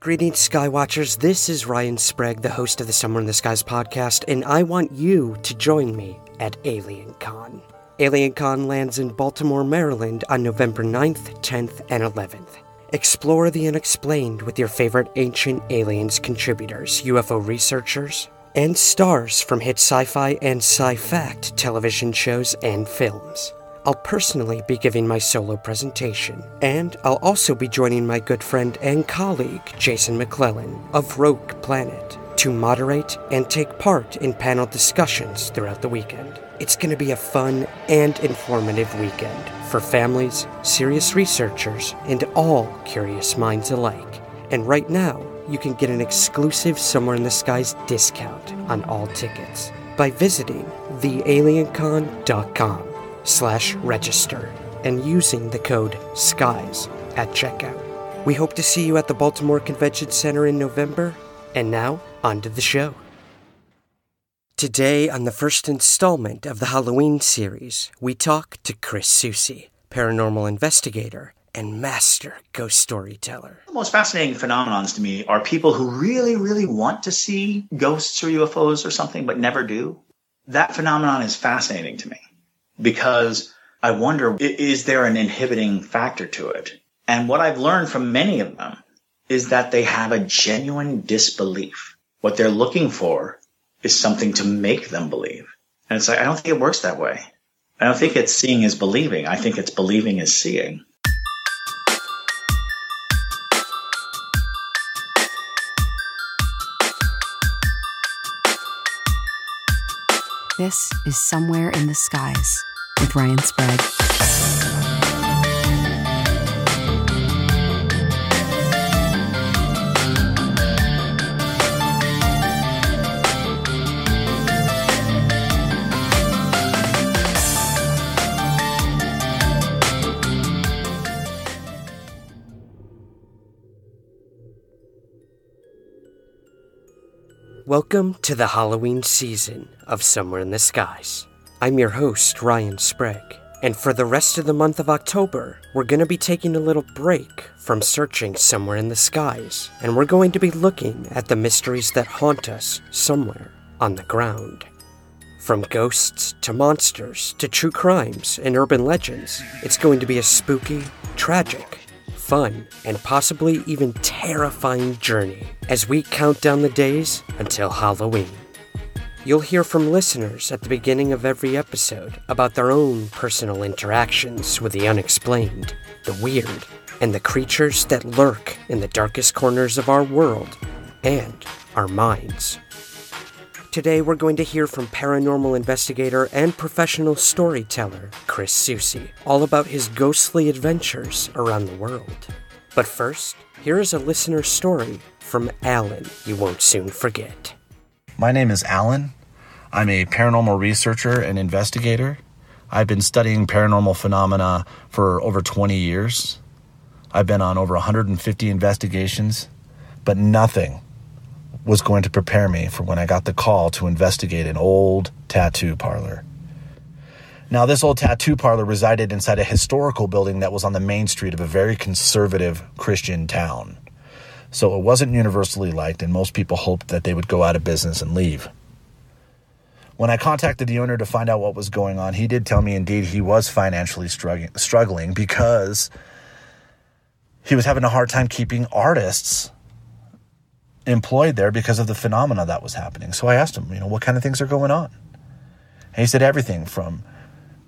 Greetings, Skywatchers. This is Ryan Sprague, the host of the Somewhere in the Skies podcast, and I want you to join me at AlienCon. AlienCon lands in Baltimore, Maryland on November 9th, 10th, and 11th. Explore the unexplained with your favorite Ancient Aliens contributors, UFO researchers, and stars from hit sci-fi and sci-fact television shows and films. I'll personally be giving my solo presentation, and I'll also be joining my good friend and colleague, Jason McClellan, of Rogue Planet, to moderate and take part in panel discussions throughout the weekend. It's going to be a fun and informative weekend for families, serious researchers, and all curious minds alike. And right now, you can get an exclusive Somewhere in the Skies discount on all tickets by visiting thealiencon.com/register and using the code SKIES at checkout. We hope to see you at the Baltimore Convention Center in November. And now, on to the show. Today, on the first installment of the Halloween series, we talk to Chris Soucy, paranormal investigator and master ghost storyteller. The most fascinating phenomenons to me are people who really, really want to see ghosts or UFOs or something, but never do. That phenomenon is fascinating to me because I wonder, is there an inhibiting factor to it? And what I've learned from many of them is that they have a genuine disbelief. What they're looking for is something to make them believe. And it's like, I don't think it works that way. I don't think it's seeing is believing. I think it's believing is seeing. This is Somewhere in the Skies with Ryan Sprague. Welcome to the Halloween season of Somewhere in the Skies. I'm your host, Ryan Sprague, and for the rest of the month of October, we're going to be taking a little break from searching somewhere in the skies, and we're going to be looking at the mysteries that haunt us somewhere on the ground. From ghosts to monsters to true crimes and urban legends, it's going to be a spooky, tragic, fun, and possibly even terrifying journey as we count down the days until Halloween. You'll hear from listeners at the beginning of every episode about their own personal interactions with the unexplained, the weird, and the creatures that lurk in the darkest corners of our world and our minds. Today we're going to hear from paranormal investigator and professional storyteller Chris Soucy, all about his ghostly adventures around the world. But first, here is a listener story from Alan you won't soon forget. My name is Alan. I'm a paranormal researcher and investigator. I've been studying paranormal phenomena for over 20 years. I've been on over 150 investigations, but nothing was going to prepare me for when I got the call to investigate an old tattoo parlor. Now, this old tattoo parlor resided inside a historical building that was on the main street of a very conservative Christian town. So it wasn't universally liked, and most people hoped that they would go out of business and leave. When I contacted the owner to find out what was going on, he did tell me indeed he was financially struggling because he was having a hard time keeping artists employed there because of the phenomena that was happening. So I asked him, what kind of things are going on? And he said everything from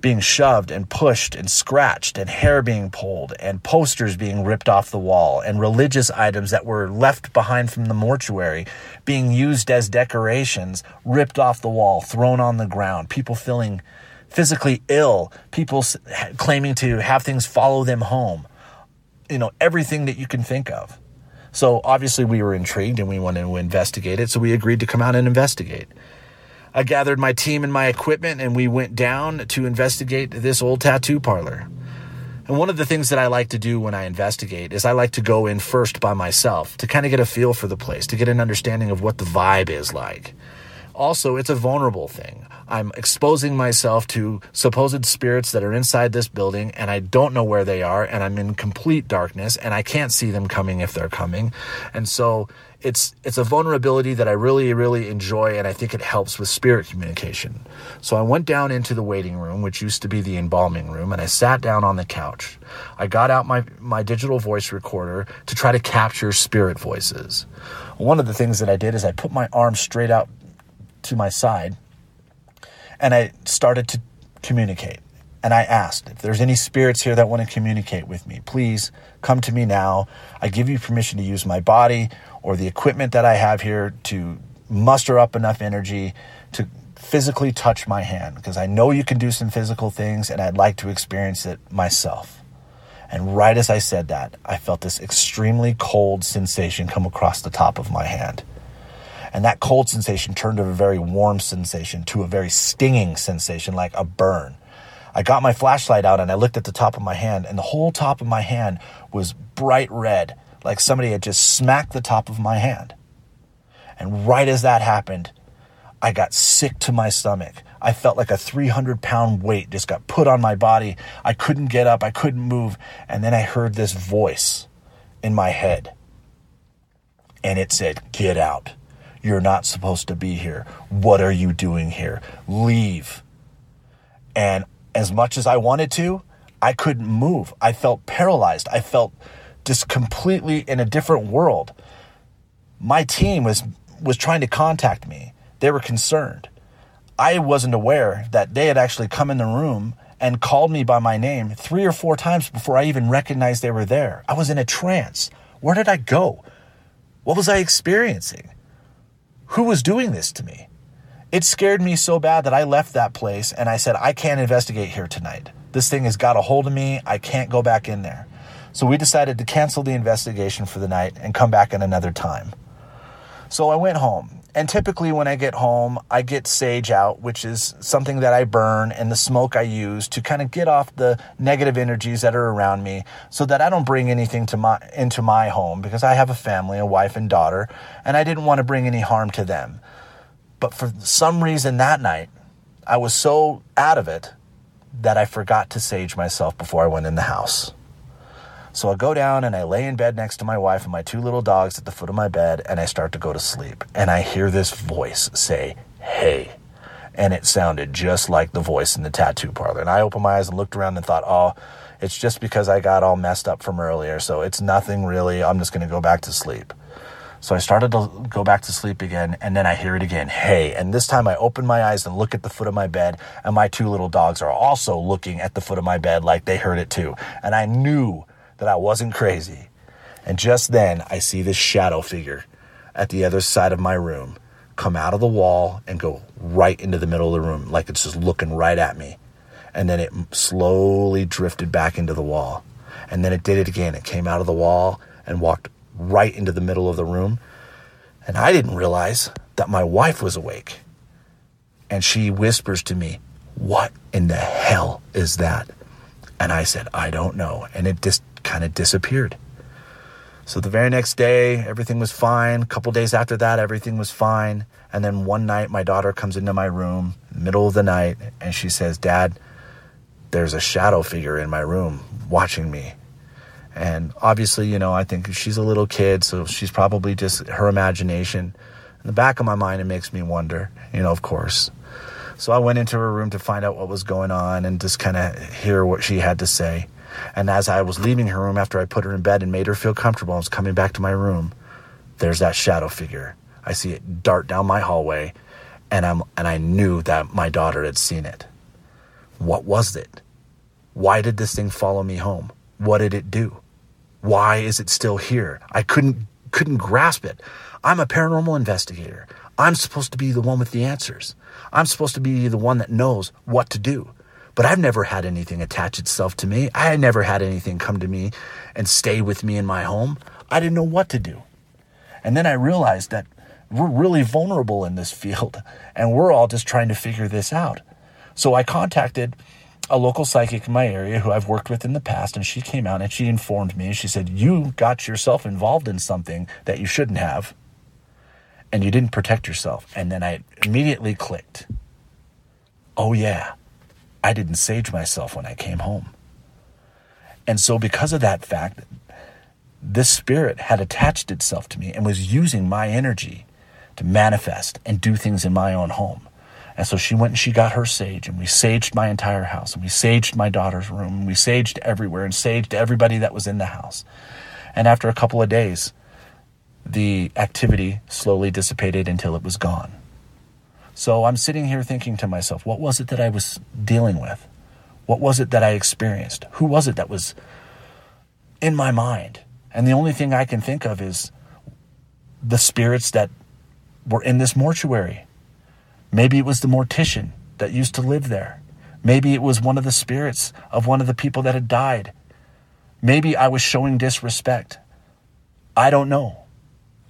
being shoved and pushed and scratched and hair being pulled and posters being ripped off the wall and religious items that were left behind from the mortuary being used as decorations, ripped off the wall, thrown on the ground, people feeling physically ill, people claiming to have things follow them home, everything that you can think of. So obviously we were intrigued and we wanted to investigate it, so we agreed to come out and investigate. I gathered my team and my equipment and we went down to investigate this old tattoo parlor. And one of the things that I like to do when I investigate is I like to go in first by myself to kind of get a feel for the place, to get an understanding of what the vibe is like. Also, it's a vulnerable thing. I'm exposing myself to supposed spirits that are inside this building, and I don't know where they are, and I'm in complete darkness, and I can't see them coming if they're coming. And so it's a vulnerability that I really, really enjoy, and I think it helps with spirit communication. So I went down into the waiting room, which used to be the embalming room, and I sat down on the couch. I got out my digital voice recorder to try to capture spirit voices. One of the things that I did is I put my arm straight out to my side, and I started to communicate. And I asked, if there's any spirits here that want to communicate with me, please come to me now. I give you permission to use my body or the equipment that I have here to muster up enough energy to physically touch my hand, because I know you can do some physical things and I'd like to experience it myself. And right as I said that, I felt this extremely cold sensation come across the top of my hand. And that cold sensation turned to a very warm sensation, to a very stinging sensation, like a burn. I got my flashlight out and I looked at the top of my hand, and the whole top of my hand was bright red, like somebody had just smacked the top of my hand. And right as that happened, I got sick to my stomach. I felt like a 300-pound weight just got put on my body. I couldn't get up. I couldn't move. And then I heard this voice in my head. And it said, "Get out. You're not supposed to be here. What are you doing here? Leave." And as much as I wanted to, I couldn't move. I felt paralyzed. I felt just completely in a different world. My team was trying to contact me. They were concerned. I wasn't aware that they had actually come in the room and called me by my name 3 or 4 times before I even recognized they were there. I was in a trance. Where did I go? What was I experiencing? Who was doing this to me? It scared me so bad that I left that place and I said, I can't investigate here tonight. This thing has got a hold of me. I can't go back in there. So we decided to cancel the investigation for the night and come back at another time. So I went home. And typically when I get home, I get sage out, which is something that I burn, and the smoke I use to kind of get off the negative energies that are around me so that I don't bring anything into my home, because I have a family, a wife and daughter, and I didn't want to bring any harm to them. But for some reason that night, I was so out of it that I forgot to sage myself before I went in the house. So I go down and I lay in bed next to my wife and my 2 little dogs at the foot of my bed, and I start to go to sleep. And I hear this voice say, "Hey." And it sounded just like the voice in the tattoo parlor. And I opened my eyes and looked around and thought, oh, it's just because I got all messed up from earlier. So it's nothing really. I'm just going to go back to sleep. So I started to go back to sleep again, and then I hear it again, "Hey." And this time I open my eyes and look at the foot of my bed, and my 2 little dogs are also looking at the foot of my bed like they heard it too. And I knew that I wasn't crazy. And just then I see this shadow figure at the other side of my room come out of the wall and go right into the middle of the room, like it's just looking right at me. And then it slowly drifted back into the wall. And then it did it again. It came out of the wall and walked right into the middle of the room. And I didn't realize that my wife was awake. And she whispers to me, "What in the hell is that?" And I said, "I don't know." And it just kind of disappeared. So the very next day, everything was fine. A couple days after that, everything was fine. And then one night, my daughter comes into my room, middle of the night, and she says, "Dad, there's a shadow figure in my room watching me." And obviously, I think she's a little kid, so she's probably just her imagination. In the back of my mind, it makes me wonder, of course. So I went into her room to find out what was going on and just kind of hear what she had to say. And as I was leaving her room after I put her in bed and made her feel comfortable, I was coming back to my room. There's that shadow figure. I see it dart down my hallway, and I knew that my daughter had seen it. What was it? Why did this thing follow me home? What did it do? Why is it still here? I couldn't grasp it. I'm a paranormal investigator. I'm supposed to be the one with the answers. I'm supposed to be the one that knows what to do. But I've never had anything attach itself to me. I had never had anything come to me and stay with me in my home. I didn't know what to do. And then I realized that we're really vulnerable in this field, and we're all just trying to figure this out. So I contacted a local psychic in my area who I've worked with in the past, and she came out and she informed me. She said, "You got yourself involved in something that you shouldn't have, and you didn't protect yourself." And then I immediately clicked. oh yeah, I didn't sage myself when I came home. And so because of that fact, this spirit had attached itself to me and was using my energy to manifest and do things in my own home. And so she went and she got her sage, and we saged my entire house, and we saged my daughter's room, and we saged everywhere and saged everybody that was in the house. And after a couple of days, the activity slowly dissipated until it was gone. So I'm sitting here thinking to myself, what was it that I was dealing with? What was it that I experienced? Who was it that was in my mind? And the only thing I can think of is the spirits that were in this mortuary. Maybe it was the mortician that used to live there. Maybe it was one of the spirits of one of the people that had died. Maybe I was showing disrespect. I don't know.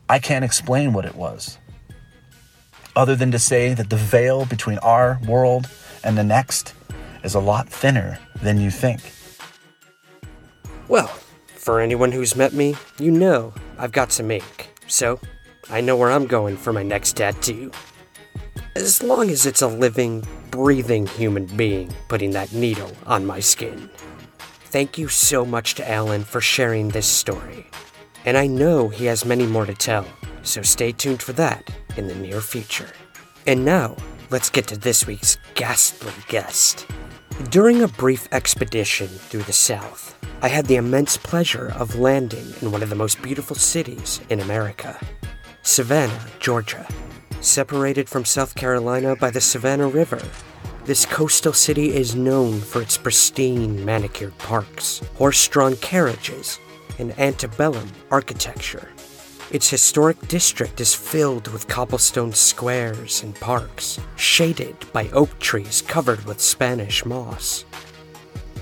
I can't explain what it was, other than to say that the veil between our world and the next is a lot thinner than you think. Well, for anyone who's met me, you know I've got some ink, so I know where I'm going for my next tattoo. As long as it's a living, breathing human being putting that needle on my skin. Thank you so much to Alan for sharing this story. And I know he has many more to tell, so stay tuned for that in the near future. And now, let's get to this week's ghastly guest. During a brief expedition through the South, I had the immense pleasure of landing in one of the most beautiful cities in America, Savannah, Georgia. Separated from South Carolina by the Savannah River, this coastal city is known for its pristine manicured parks, horse-drawn carriages, and antebellum architecture. Its historic district is filled with cobblestone squares and parks, shaded by oak trees covered with Spanish moss.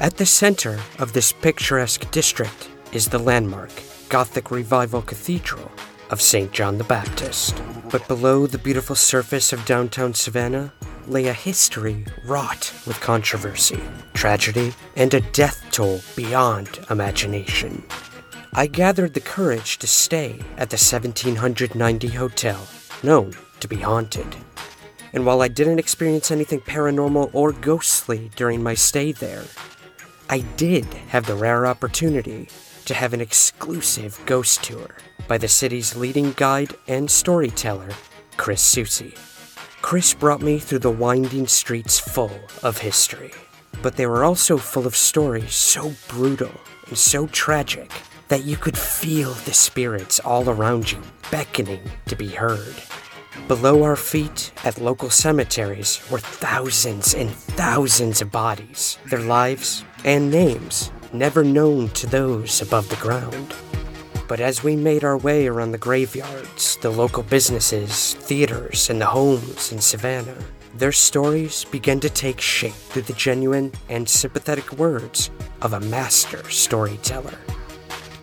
At the center of this picturesque district is the landmark Gothic Revival Cathedral of St. John the Baptist. But below the beautiful surface of downtown Savannah lay a history wrought with controversy, tragedy, and a death toll beyond imagination. I gathered the courage to stay at the 1790 hotel, known to be haunted. And while I didn't experience anything paranormal or ghostly during my stay there, I did have the rare opportunity to have an exclusive ghost tour by the city's leading guide and storyteller, Chris Soucy. Chris brought me through the winding streets full of history, but they were also full of stories so brutal and so tragic that you could feel the spirits all around you beckoning to be heard. Below our feet at local cemeteries were thousands and thousands of bodies, their lives and names never known to those above the ground. But as we made our way around the graveyards, the local businesses, theaters, and the homes in Savannah, their stories began to take shape through the genuine and sympathetic words of a master storyteller.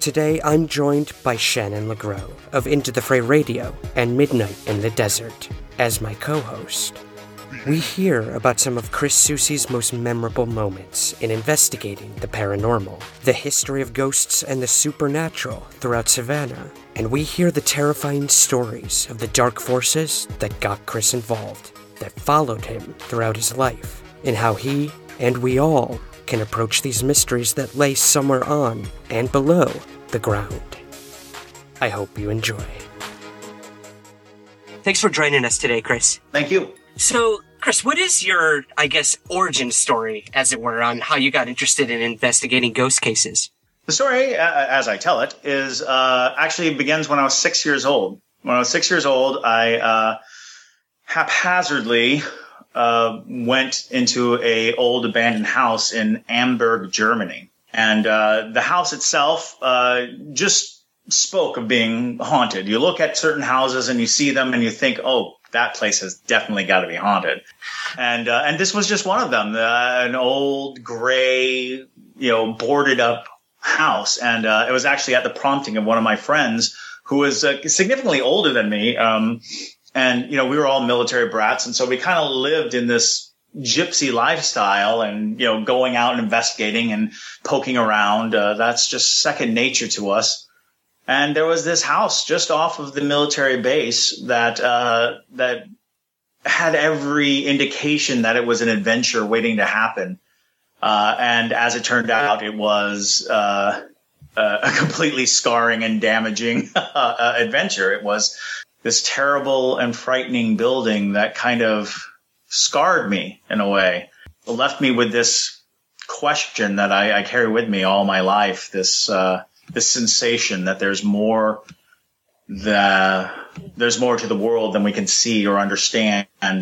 Today, I'm joined by Shannon LeGro of Into the Fray Radio and Midnight in the Desert as my co-host. We hear about some of Chris Soucy's most memorable moments in investigating the paranormal, the history of ghosts and the supernatural throughout Savannah, and we hear the terrifying stories of the dark forces that got Chris involved, that followed him throughout his life, and how he and we all can approach these mysteries that lay somewhere on and below the ground. I hope you enjoy. Thanks for joining us today, Chris. Thank you. So, Chris, what is your, origin story, as it were, on how you got interested in investigating ghost cases? The story, as I tell it, is actually begins when I was 6 years old. When I was 6 years old, I haphazardly went into a old abandoned house in Amberg, Germany. And the house itself just spoke of being haunted. You look at certain houses and you see them and you think, oh, that place has definitely got to be haunted. And this was just one of them, an old gray, boarded up house. And it was actually at the prompting of one of my friends who was significantly older than me. And, we were all military brats. And so we kind of lived in this gypsy lifestyle and, going out and investigating and poking around. That's just second nature to us. And there was this house just off of the military base that had every indication that it was an adventure waiting to happen. And as it turned out, it was a completely scarring and damaging adventure. It was this terrible and frightening building that kind of scarred me in a way. It left me with this question that I carry with me all my life, this sensation that there's more to the world than we can see or understand, and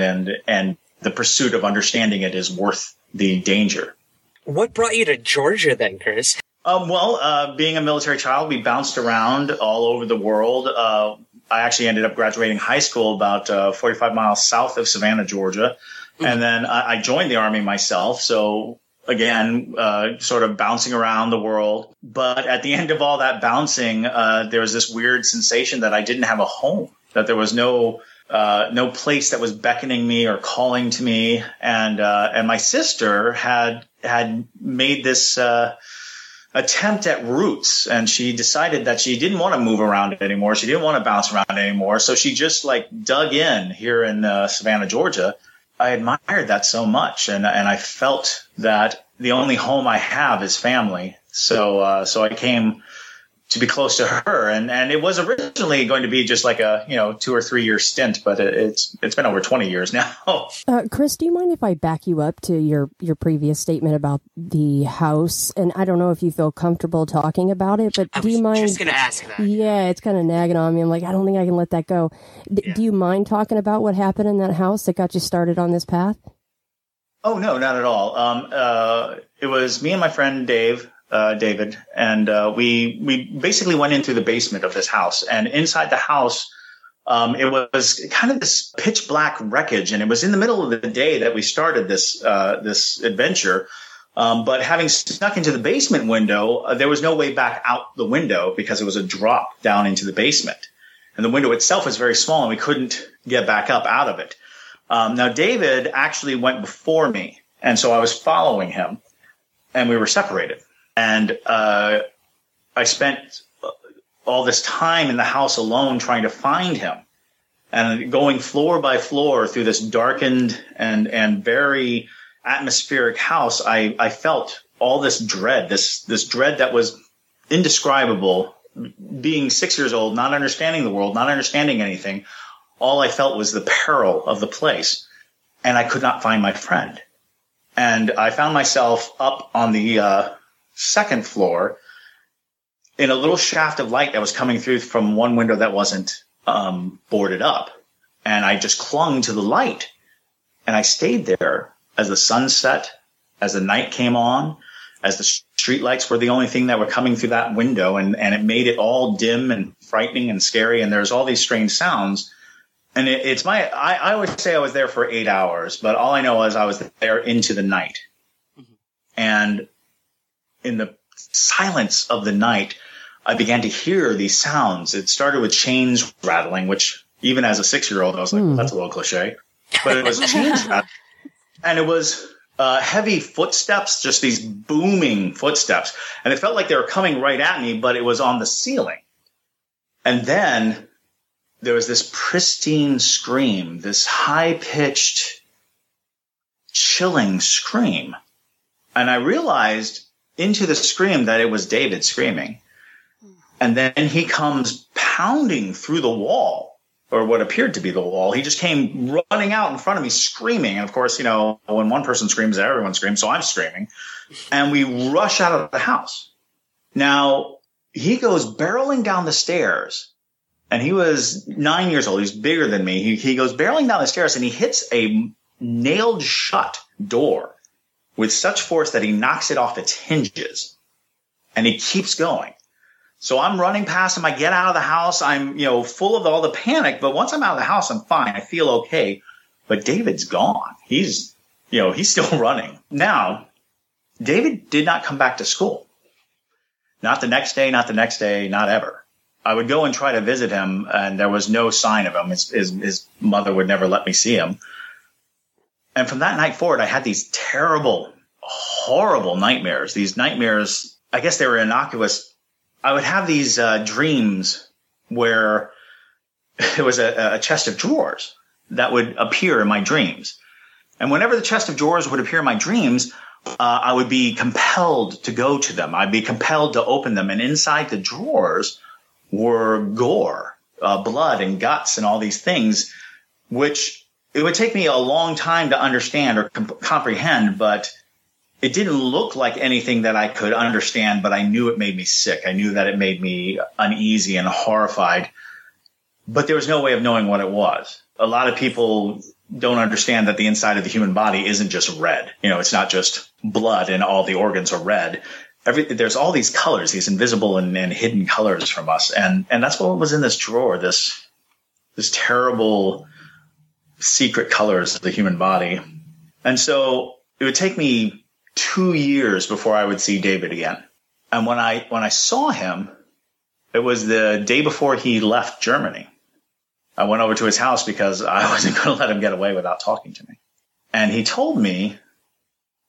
the pursuit of understanding it is worth the danger. What brought you to Georgia then, Chris? Being a military child, we bounced around all over the world. I actually ended up graduating high school about 45 miles south of Savannah, Georgia. And then I joined the Army myself. So again, sort of bouncing around the world. But at the end of all that bouncing, there was this weird sensation that I didn't have a home, that there was no place that was beckoning me or calling to me. And my sister had made this attempt at roots, and she decided that she didn't want to move around anymore. She didn't want to bounce around anymore. So she just dug in here in Savannah, Georgia. I admired that so much, and I felt that the only home I have is family. So I came to be close to her, and it was originally going to be just like a 2 or 3 year stint, but it's been over 20 years now. Chris, do you mind if I back you up to your previous statement about the house? And I don't know if you feel comfortable talking about it, but do you mind? I was just going to ask that. Yeah, it's kind of nagging on me. I'm like, I don't think I can let that go. Do you mind talking about what happened in that house that got you started on this path? Oh no, not at all. It was me and my friend David, and we basically went in through the basement of this house, and inside the house, it was kind of this pitch black wreckage, and it was in the middle of the day that we started this adventure. But having snuck into the basement window, there was no way back out the window because it was a drop down into the basement, and the window itself was very small, and we couldn't get back up out of it. Now David actually went before me, and so I was following him, and we were separated. And I spent all this time in the house alone trying to find him, and going floor by floor through this darkened and very atmospheric house. I felt all this dread, this dread that was indescribable. Being 6 years old, not understanding the world, not understanding anything, all I felt was the peril of the place, and I could not find my friend. And I found myself up on the second floor in a little shaft of light that was coming through from one window that wasn't boarded up. And I just clung to the light, and I stayed there as the sun set, as the night came on, as the street lights were the only thing that were coming through that window, and it made it all dim and frightening and scary. And there's all these strange sounds. And I always say I was there for 8 hours, but all I know is I was there into the night. Mm-hmm. And in the silence of the night, I began to hear these sounds. It started with chains rattling, which even as a 6-year-old, I was like, well, that's a little cliche. But it was chains rattling. And it was heavy footsteps, just these booming footsteps. And it felt like they were coming right at me, but it was on the ceiling. And then there was this pristine scream, this high-pitched, chilling scream. And I realized into the scream that it was David screaming. And then he comes pounding through the wall, or what appeared to be the wall. He just came running out in front of me screaming. And of course, when one person screams, everyone screams. So I'm screaming. And we rush out of the house. Now, he goes barreling down the stairs. And he was 9 years old. He's bigger than me. He goes barreling down the stairs, and he hits a nailed shut door with such force that he knocks it off its hinges. And he keeps going. So I'm running past him. I get out of the house. I'm, full of all the panic. But once I'm out of the house, I'm fine. I feel okay. But David's gone. He's still running. Now, David did not come back to school. Not the next day, not ever. I would go and try to visit him, and there was no sign of him. His mother would never let me see him. And from that night forward, I had these terrible, horrible nightmares. These nightmares, I guess they were innocuous. I would have these dreams where it was a chest of drawers that would appear in my dreams. And whenever the chest of drawers would appear in my dreams, I would be compelled to go to them. I'd be compelled to open them. And inside the drawers were gore, blood and guts and all these things, which it would take me a long time to understand or comprehend, but it didn't look like anything that I could understand, but I knew it made me sick. I knew that it made me uneasy and horrified, but there was no way of knowing what it was. A lot of people don't understand that the inside of the human body isn't just red. It's not just blood and all the organs are red. There's all these colors, these invisible and hidden colors from us. And that's what was in this drawer, this terrible secret colors of the human body. And so it would take me 2 years before I would see David again. And when I saw him, it was the day before he left Germany. I went over to his house because I wasn't going to let him get away without talking to me. And he told me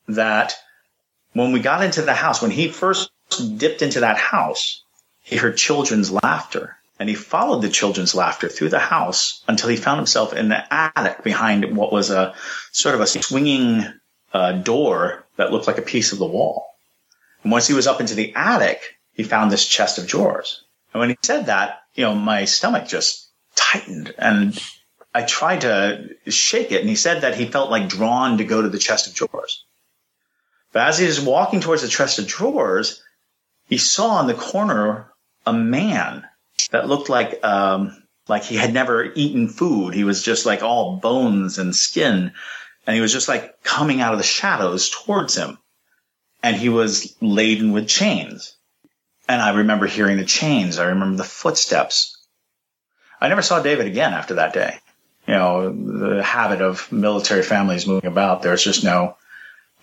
that when we got into the house, when he first dipped into that house, he heard children's laughter. And he followed the children's laughter through the house until he found himself in the attic behind what was a sort of a swinging door that looked like a piece of the wall. And once he was up into the attic, he found this chest of drawers. And when he said that, my stomach just tightened and I tried to shake it. And he said that he felt like drawn to go to the chest of drawers. But as he was walking towards the chest of drawers, he saw in the corner a man that looked like he had never eaten food. He was just like all bones and skin. And he was just like coming out of the shadows towards him. And he was laden with chains. And I remember hearing the chains. I remember the footsteps. I never saw David again after that day. The habit of military families moving about, there's just no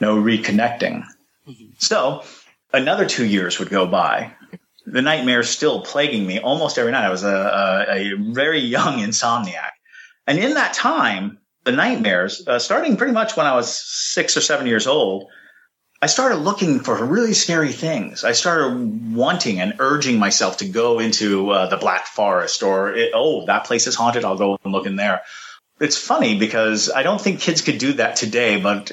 reconnecting. Mm-hmm. So another 2 years would go by. The nightmares still plaguing me almost every night. I was a very young insomniac. And in that time, the nightmares, starting pretty much when I was 6 or 7 years old, I started looking for really scary things. I started wanting and urging myself to go into the Black Forest or, that place is haunted. I'll go and look in there. It's funny because I don't think kids could do that today, but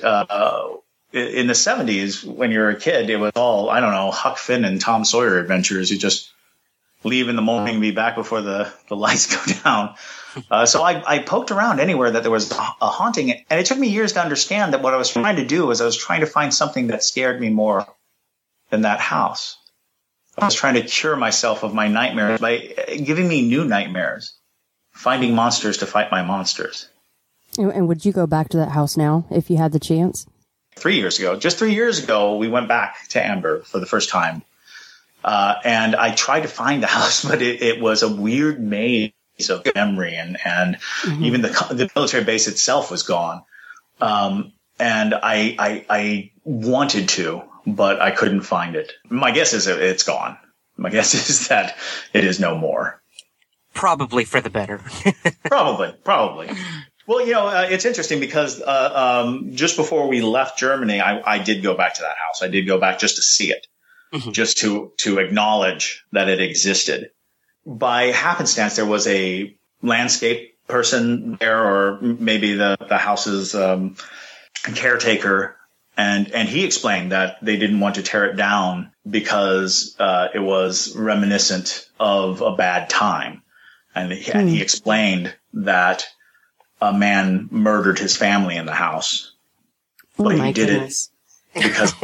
in the 70s, when you're a kid, it was all, Huck Finn and Tom Sawyer adventures. You just leave in the morning and be back before the lights go down. So I poked around anywhere that there was a haunting. And it took me years to understand that what I was trying to do was I was trying to find something that scared me more than that house. I was trying to cure myself of my nightmares by giving me new nightmares, finding monsters to fight my monsters. And would you go back to that house now if you had the chance? 3 years ago, just 3 years ago, we went back to Amber for the first time. And I tried to find the house, but it was a weird maze of memory and mm-hmm. even the military base itself was gone. And I wanted to, but I couldn't find it. My guess is it's gone. My guess is that it is no more. Probably for the better. Probably. Well, it's interesting because just before we left Germany, I did go back to that house. I did go back just to see it, mm-hmm. just to acknowledge that it existed. By happenstance, there was a landscape person there, or maybe the house's caretaker, and he explained that they didn't want to tear it down because it was reminiscent of a bad time, and he explained that a man murdered his family in the house, but he did it because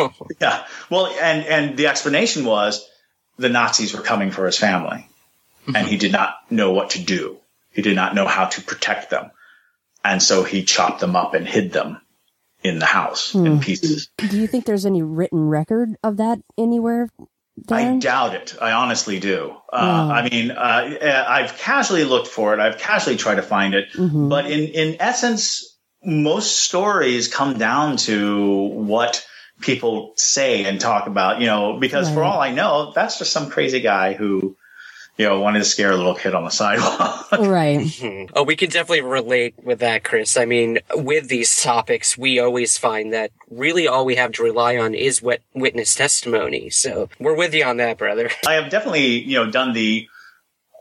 Well, and the explanation was the Nazis were coming for his family. And he did not know what to do. He did not know how to protect them. And so he chopped them up and hid them in the house in pieces. Do you think there's any written record of that anywhere, Darren? I doubt it. I honestly do. I've casually looked for it. I've casually tried to find it. Mm-hmm. But in essence, most stories come down to what people say and talk about, because for all I know, that's just some crazy guy who wanted to scare a little kid on the sidewalk. Right. Mm-hmm. Oh, we can definitely relate with that, Chris. I mean, with these topics, we always find that really all we have to rely on is witness testimony. So we're with you on that, brother. I have definitely, done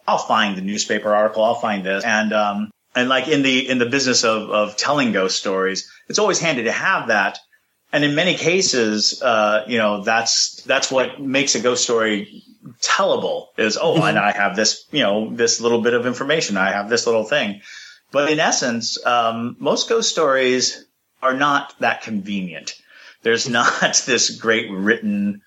I'll find the newspaper article, I'll find this. And And like in the business of telling ghost stories, it's always handy to have that. And in many cases, that's what makes a ghost story tellable is, and I have this, this little bit of information. I have this little thing. But in essence, most ghost stories are not that convenient. There's not this great written,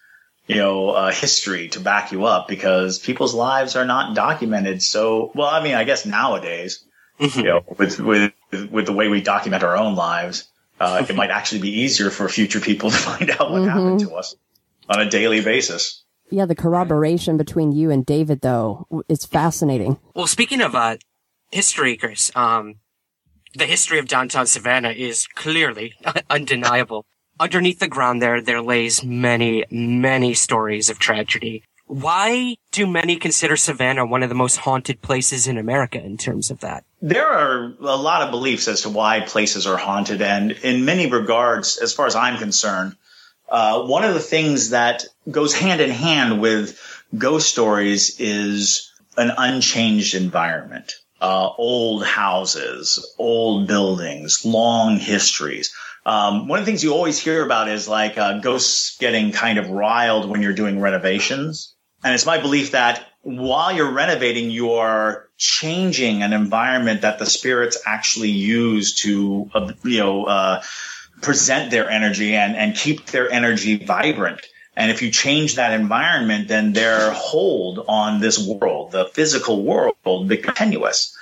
history to back you up because people's lives are not documented. So, well, I mean, I guess nowadays, with the way we document our own lives, it might actually be easier for future people to find out what happened to us on a daily basis. Yeah, the corroboration between you and David, though, is fascinating. Well, speaking of history, Chris, the history of downtown Savannah is clearly undeniable. Underneath the ground there lays many, many stories of tragedy. Why do many consider Savannah one of the most haunted places in America in terms of that? There are a lot of beliefs as to why places are haunted. And in many regards, as far as I'm concerned, one of the things that goes hand in hand with ghost stories is an unchanged environment. Old houses, old buildings, long histories. One of the things you always hear about is like ghosts getting kind of riled when you're doing renovations. And it's my belief that while you're renovating, you are changing an environment that the spirits actually use to, present their energy and keep their energy vibrant. And if you change that environment, then their hold on this world, the physical world, becomes tenuous.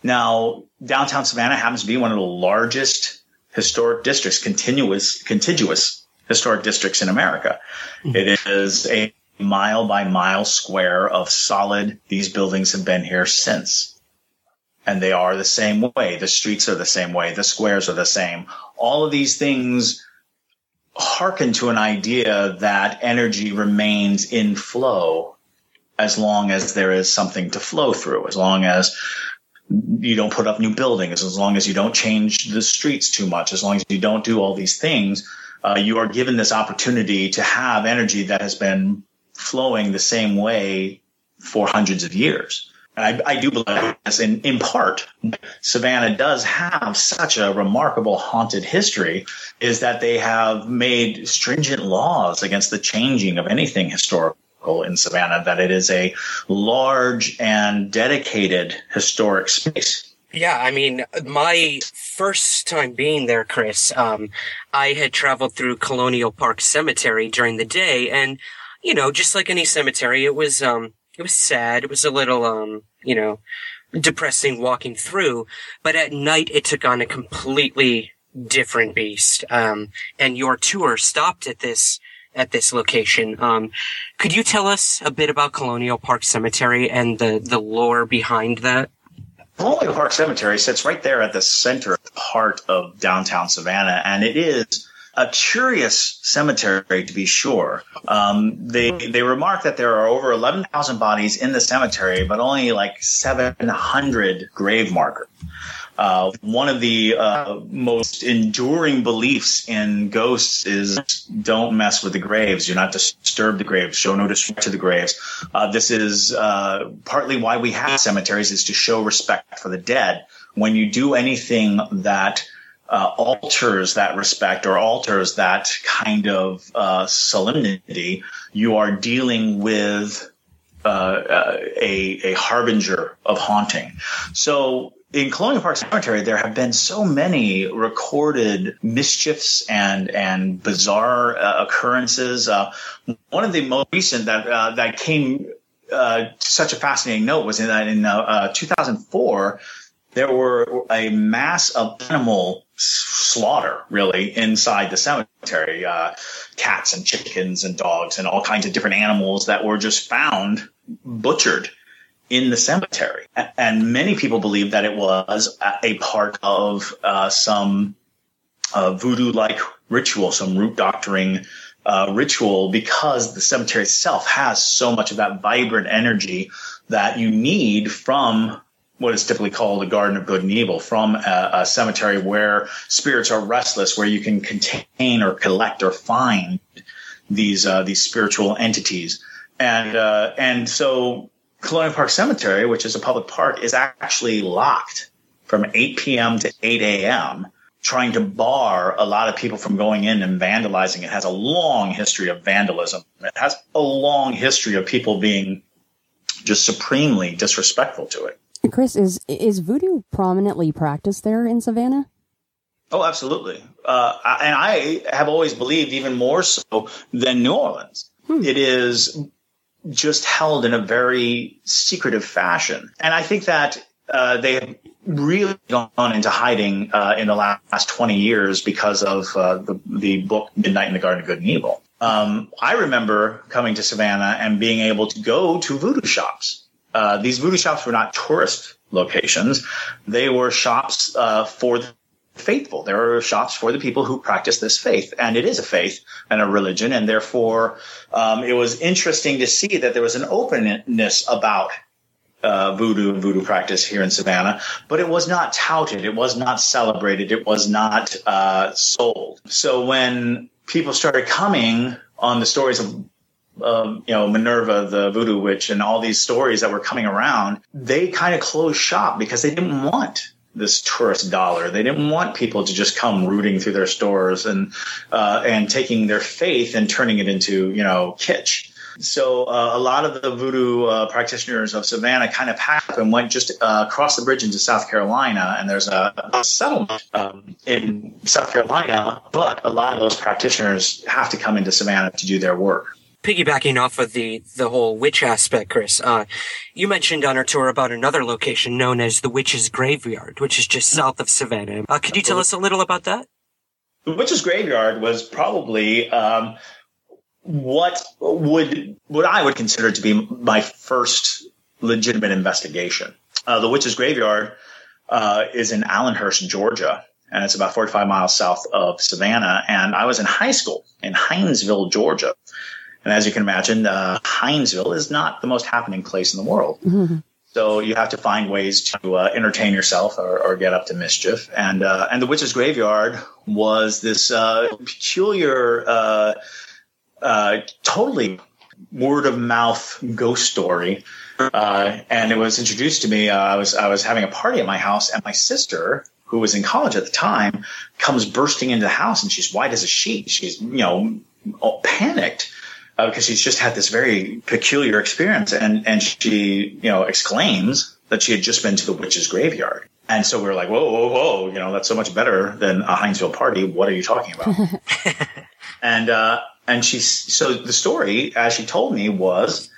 Now, downtown Savannah happens to be one of the largest historic districts, contiguous historic districts in America. It is a mile by mile square of solid. These buildings have been here since. And they are the same way. The streets are the same way. The squares are the same. All of these things hearken to an idea that energy remains in flow as long as there is something to flow through, as long as you don't put up new buildings, as long as you don't change the streets too much, as long as you don't do all these things, you are given this opportunity to have energy that has been flowing the same way for hundreds of years. And I do believe this in part. Savannah does have such a remarkable haunted history is that they have made stringent laws against the changing of anything historical in Savannah, that it is a large and dedicated historic space. Yeah, I mean, my first time being there, Chris, I had traveled through Colonial Park Cemetery during the day, and, just like any cemetery, it was sad. It was a little, depressing walking through, but at night it took on a completely different beast. And your tour stopped at this location. Could you tell us a bit about Colonial Park Cemetery and the lore behind that? Colonial Park Cemetery sits right there at the center heart of downtown Savannah, and it is a curious cemetery, to be sure. They remark that there are over 11,000 bodies in the cemetery, but only like 700 grave markers. One of the most enduring beliefs in ghosts is don't mess with the graves. Do not disturb the graves. Show no respect to the graves. This is partly why we have cemeteries, is to show respect for the dead. When you do anything that alters that respect or alters that kind of solemnity, you are dealing with a harbinger of haunting. So in Colonial Park Cemetery, there have been so many recorded mischiefs and bizarre occurrences. One of the most recent that came to such a fascinating note was in 2004. There were a mass of animal slaughter, really, inside the cemetery. Cats and chickens and dogs and all kinds of different animals that were just found butchered in the cemetery. And many people believe that it was a part of some voodoo-like ritual, some root doctoring ritual, because the cemetery itself has so much of that vibrant energy that you need from what is typically called a garden of good and evil, from a cemetery where spirits are restless, where you can contain or collect or find these spiritual entities. And so Colonial Park Cemetery, which is a public park, is actually locked from 8 p.m. to 8 a.m., trying to bar a lot of people from going in and vandalizing. It has a long history of vandalism. It has a long history of people being just supremely disrespectful to it. Chris, is voodoo prominently practiced there in Savannah? Oh, absolutely. And I have always believed even more so than New Orleans. It is just held in a very secretive fashion. And I think that they have really gone into hiding in the last 20 years because of the book Midnight in the Garden of Good and Evil. I remember coming to Savannah and being able to go to voodoo shops. These voodoo shops were not tourist locations. They were shops for the faithful. There were shops for the people who practice this faith. And it is a faith and a religion. And therefore, it was interesting to see that there was an openness about voodoo and voodoo practice here in Savannah, but it was not touted. It was not celebrated. It was not sold. So when people started coming on the stories of Minerva, the voodoo witch, and all these stories that were coming around, they kind of closed shop because they didn't want this tourist dollar. They didn't want people to just come rooting through their stores and taking their faith and turning it into, kitsch. So a lot of the voodoo practitioners of Savannah kind of packed up and went just across the bridge into South Carolina. And there's a settlement in South Carolina, but a lot of those practitioners have to come into Savannah to do their work. Piggybacking off of the whole witch aspect, Chris, you mentioned on our tour about another location known as the Witch's Graveyard, which is just south of Savannah. Could you tell us a little about that? The Witch's Graveyard was probably what I would consider to be my first legitimate investigation. The Witch's Graveyard is in Allenhurst, Georgia, and it's about 45 miles south of Savannah. And I was in high school in Hinesville, Georgia. And as you can imagine, Hinesville is not the most happening place in the world. Mm-hmm. So you have to find ways to entertain yourself or get up to mischief. And the Witch's Graveyard was this peculiar, totally word of mouth ghost story. And it was introduced to me. I was having a party at my house, and my sister, who was in college at the time, comes bursting into the house, and she's white as a sheet. She's, panicked. Because she's just had this very peculiar experience, and she, exclaims that she had just been to the Witch's Graveyard. And so we were like, whoa, that's so much better than a Hinesville party. What are you talking about? So the story, as she told me, was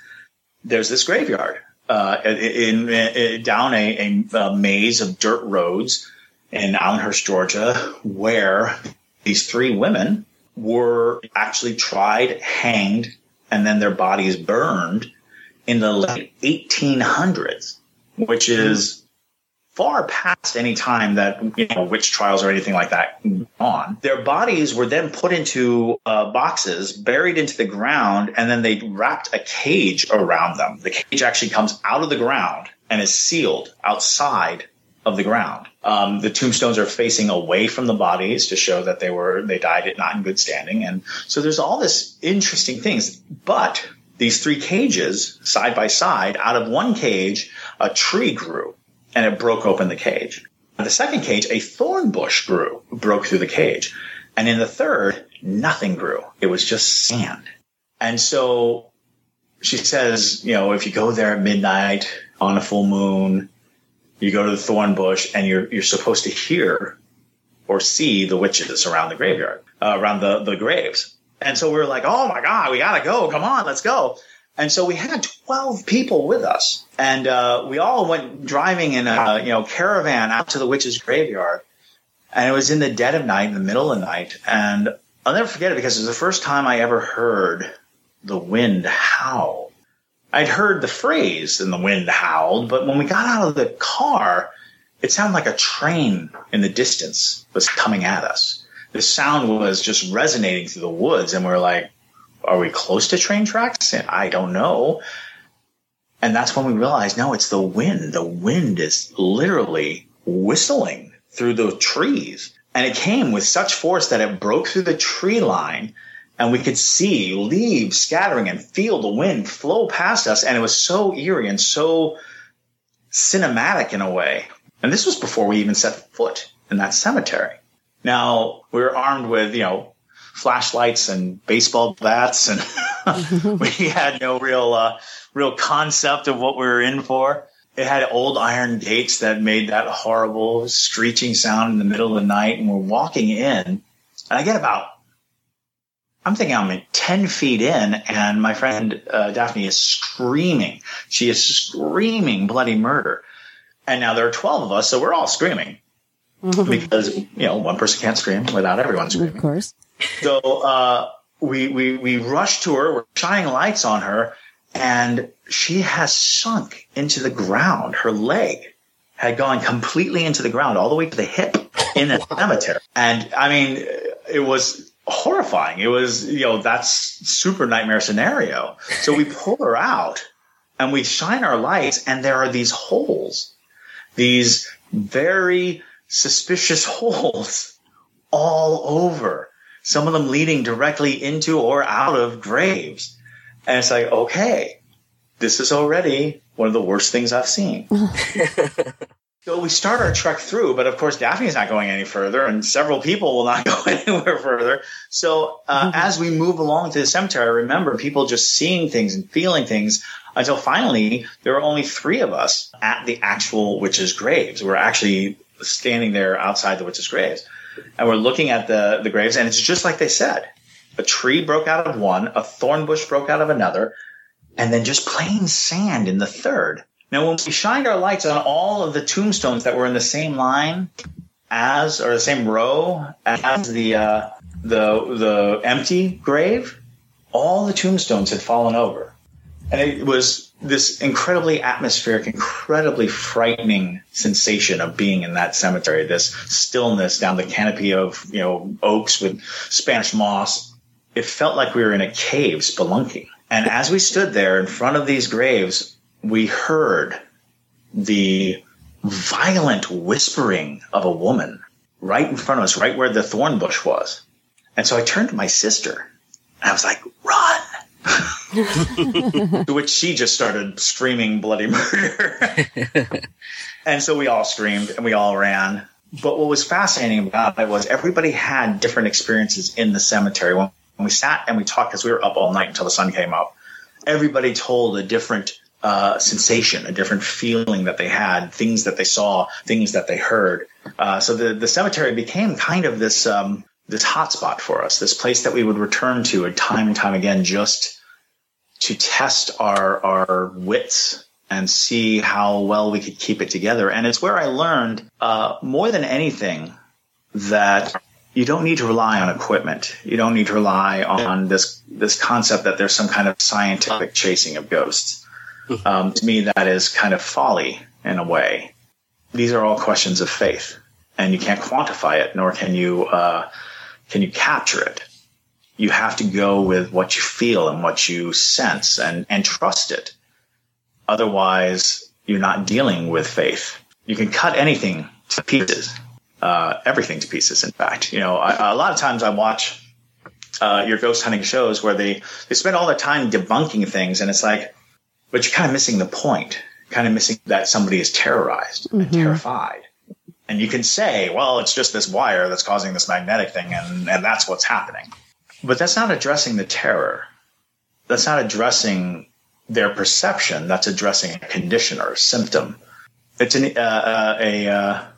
there's this graveyard down a maze of dirt roads in Allenhurst, Georgia, where these three women were actually tried, hanged, and then their bodies burned in the late 1800s, which is far past any time that, witch trials or anything like that on. Their bodies were then put into boxes, buried into the ground, and then they wrapped a cage around them. The cage actually comes out of the ground and is sealed outside of the ground. The tombstones are facing away from the bodies to show that they died not in good standing. And so there's all this interesting things. But these three cages, side by side, out of one cage, a tree grew and it broke open the cage. In the second cage, a thorn bush broke through the cage. And in the third, nothing grew. It was just sand. And so she says, if you go there at midnight on a full moon, you go to the thorn bush, and you're supposed to hear or see the witches around the graveyard, around the graves. And so we were like, oh my God, we gotta go. Come on, let's go. And so we had 12 people with us, and we all went driving in a caravan out to the witches' graveyard. And it was in the dead of night, in the middle of the night. And I'll never forget it because it was the first time I ever heard the wind howl. I'd heard the phrase "and the wind howled," but when we got out of the car, it sounded like a train in the distance was coming at us. The sound was just resonating through the woods, and we were like, are we close to train tracks? And I don't know. And that's when we realized, no, it's the wind. The wind is literally whistling through the trees. And it came with such force that it broke through the tree line, and we could see leaves scattering and feel the wind flow past us. And it was so eerie and so cinematic in a way. And this was before we even set foot in that cemetery. Now, we were armed with, flashlights and baseball bats, and we had no real concept of what we were in for. It had old iron gates that made that horrible screeching sound in the middle of the night, and we're walking in, and I get I'm thinking I'm 10 feet in, and my friend Daphne is screaming. She is screaming bloody murder. And now there are 12 of us, so we're all screaming. Because, one person can't scream without everyone screaming. Of course. So we rushed to her. We're shining lights on her, and she has sunk into the ground. Her leg had gone completely into the ground, all the way to the hip in a cemetery. And, I mean, it was horrifying. It was, that's super nightmare scenario. So we pull her out, and we shine our lights, and there are these holes, these very suspicious holes all over, some of them leading directly into or out of graves. And it's like, okay, this is already one of the worst things I've seen. So we start our trek through, but of course Daphne's not going any further, and several people will not go anywhere further. So as we move along to the cemetery, I remember people just seeing things and feeling things until finally there were only 3 of us at the actual witches' graves. We're actually standing there outside the witches' graves, and we're looking at the graves, and it's just like they said. A tree broke out of one, a thorn bush broke out of another, and then just plain sand in the third. Now, when we shined our lights on all of the tombstones that were in the same line or the same row as the empty grave, all the tombstones had fallen over. And it was this incredibly atmospheric, incredibly frightening sensation of being in that cemetery, this stillness down the canopy of, oaks with Spanish moss. It felt like we were in a cave spelunking. And as we stood there in front of these graves, we heard the violent whispering of a woman right in front of us, right where the thorn bush was. And so I turned to my sister, and I was like, run! To which she just started screaming bloody murder. And so we all screamed, and we all ran. But what was fascinating about it was everybody had different experiences in the cemetery. When we sat and we talked, because we were up all night until the sun came up, everybody told a different sensation, a different feeling that they had, things that they saw, things that they heard. So the cemetery became kind of this hotspot for us, this place that we would return to time and time again just to test our wits and see how well we could keep it together. And it's where I learned more than anything that you don't need to rely on equipment. You don't need to rely on this concept that there's some kind of scientific chasing of ghosts. To me, that is kind of folly in a way. These are all questions of faith, and you can't quantify it, nor can you capture it. You have to go with what you feel and what you sense and trust it. Otherwise, you're not dealing with faith. You can cut anything to pieces, everything to pieces, in fact. A lot of times I watch your ghost hunting shows where they spend all their time debunking things, and it's like, but you're kind of missing the point, kind of missing that somebody is terrorized and terrified. And you can say, well, it's just this wire that's causing this magnetic thing, and that's what's happening. But that's not addressing the terror. That's not addressing their perception. That's addressing a condition or a symptom. It's a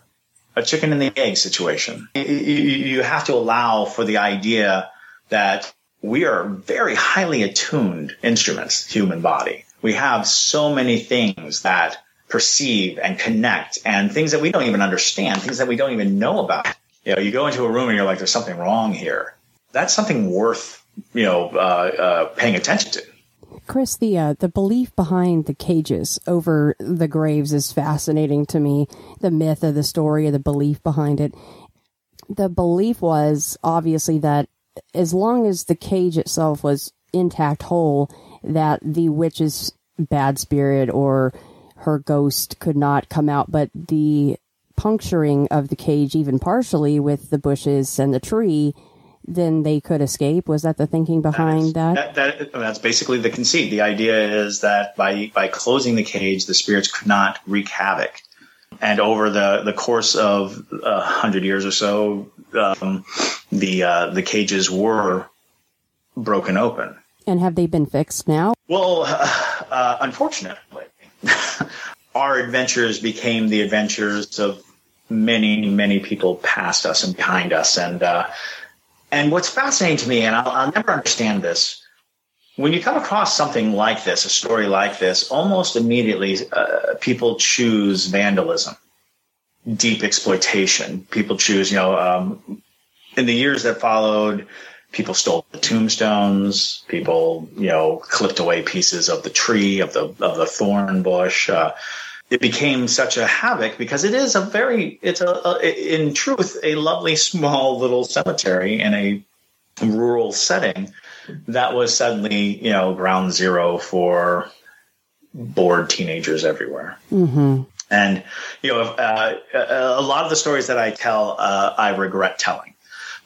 chicken and the egg situation. You have to allow for the idea that we are very highly attuned instruments, human body. We have so many things that perceive and connect, and things that we don't even understand, things that we don't even know about. You go into a room and you're like, there's something wrong here. That's something worth, paying attention to. Chris, the belief behind the cages over the graves is fascinating to me. The myth of the story, the belief behind it. The belief was obviously that as long as the cage itself was intact, whole, that the witch's bad spirit or her ghost could not come out, but the puncturing of the cage, even partially with the bushes and the tree, then they could escape. Was that the thinking behind that? That's basically the conceit. The idea is that by closing the cage, the spirits could not wreak havoc. And over the course of 100 years or so, the cages were broken open. And have they been fixed now? Well, unfortunately, our adventures became the adventures of many, many people past us and behind us. And what's fascinating to me, and I'll never understand this, when you come across something like this, a story like this, almost immediately people choose vandalism, deep exploitation. People choose, in the years that followed, people stole the tombstones. People, clipped away pieces of the tree, of the thorn bush. It became such a havoc because it is in truth, a lovely small little cemetery in a rural setting that was suddenly, ground zero for bored teenagers everywhere. Mm-hmm. And, a lot of the stories that I tell, I regret telling.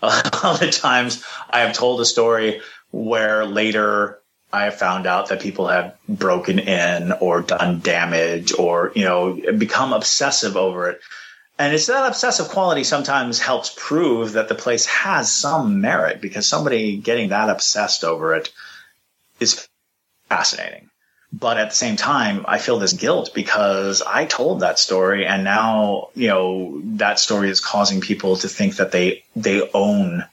A lot of times I have told a story where later I have found out that people have broken in or done damage or, become obsessive over it. And it's that obsessive quality sometimes helps prove that the place has some merit, because somebody getting that obsessed over it is fascinating. But at the same time, I feel this guilt because I told that story, and now, that story is causing people to think that they own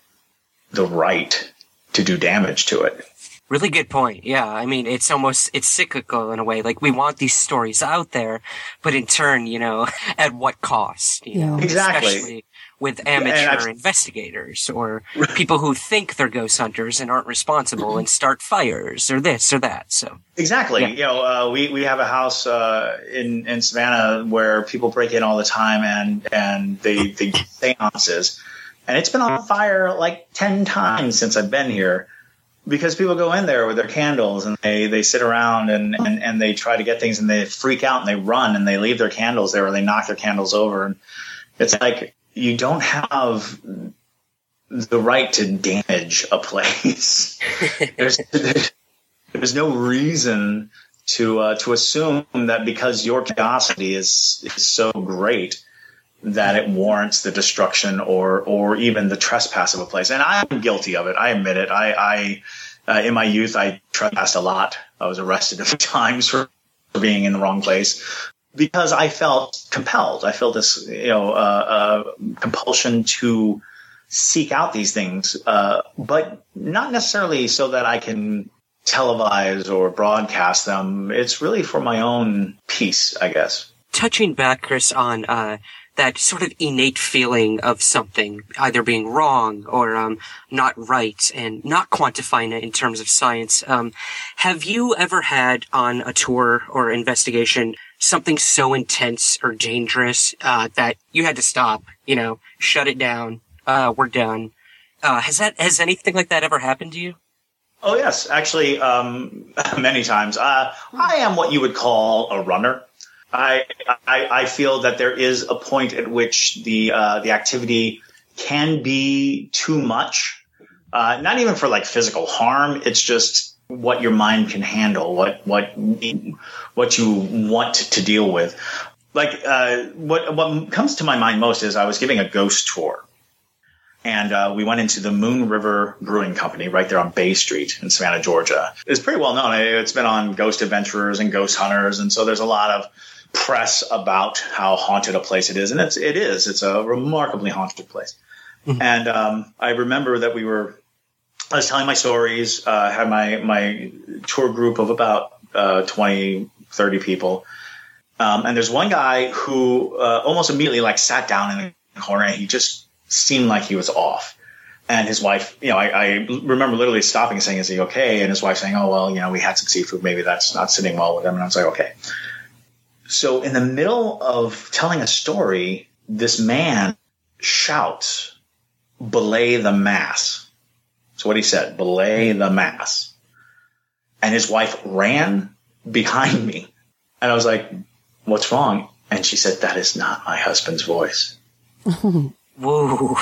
the right to do damage to it. Really good point. Yeah. I mean, it's cyclical in a way. Like, we want these stories out there, but in turn, at what cost? Exactly. Especially with amateur investigators or people who think they're ghost hunters and aren't responsible and start fires or this or that. So exactly. Yeah. We have a house in Savannah where people break in all the time and they do seances, and it's been on fire like 10 times since I've been here. Because people go in there with their candles and they sit around and they try to get things and they freak out and they run and they leave their candles there or they knock their candles over. And it's like, you don't have the right to damage a place. There's no reason to assume that because your curiosity is so great that it warrants the destruction or even the trespass of a place. And I'm guilty of it. I admit it. I in my youth, I trespassed a lot. I was arrested a few times for being in the wrong place because I felt compelled. I felt this, compulsion to seek out these things, but not necessarily so that I can televise or broadcast them. It's really for my own peace, I guess. Touching back, Chris, on that sort of innate feeling of something either being wrong or not right, and not quantifying it in terms of science. Have you ever had on a tour or investigation something so intense or dangerous that you had to stop, shut it down, we're done? Has anything like that ever happened to you? Oh, yes. Actually, many times. I am what you would call a runner. I feel that there is a point at which the activity can be too much. Not even for like physical harm. It's just what your mind can handle, what you want to deal with. Like, what comes to my mind most is I was giving a ghost tour. And we went into the Moon River Brewing Company right there on Bay Street in Savannah, Georgia. It's pretty well known. It's been on Ghost Adventurers and Ghost Hunters. And so there's a lot of press about how haunted a place it is. And it's a remarkably haunted place. Mm-hmm. And I remember that I was telling my stories, had my tour group of about 20, 30 people. And there's one guy who almost immediately sat down in the corner, and he just seemed like he was off. And his wife, I remember literally stopping and saying, "Is he okay?" And his wife saying, "Oh, well, we had some seafood. Maybe that's not sitting well with him." And I was like, okay. So in the middle of telling a story, this man shouts, "Belay the mass." So what he said, "Belay the mass." And his wife ran behind me. And I was like, "What's wrong?" And she said, "That is not my husband's voice." Whoa.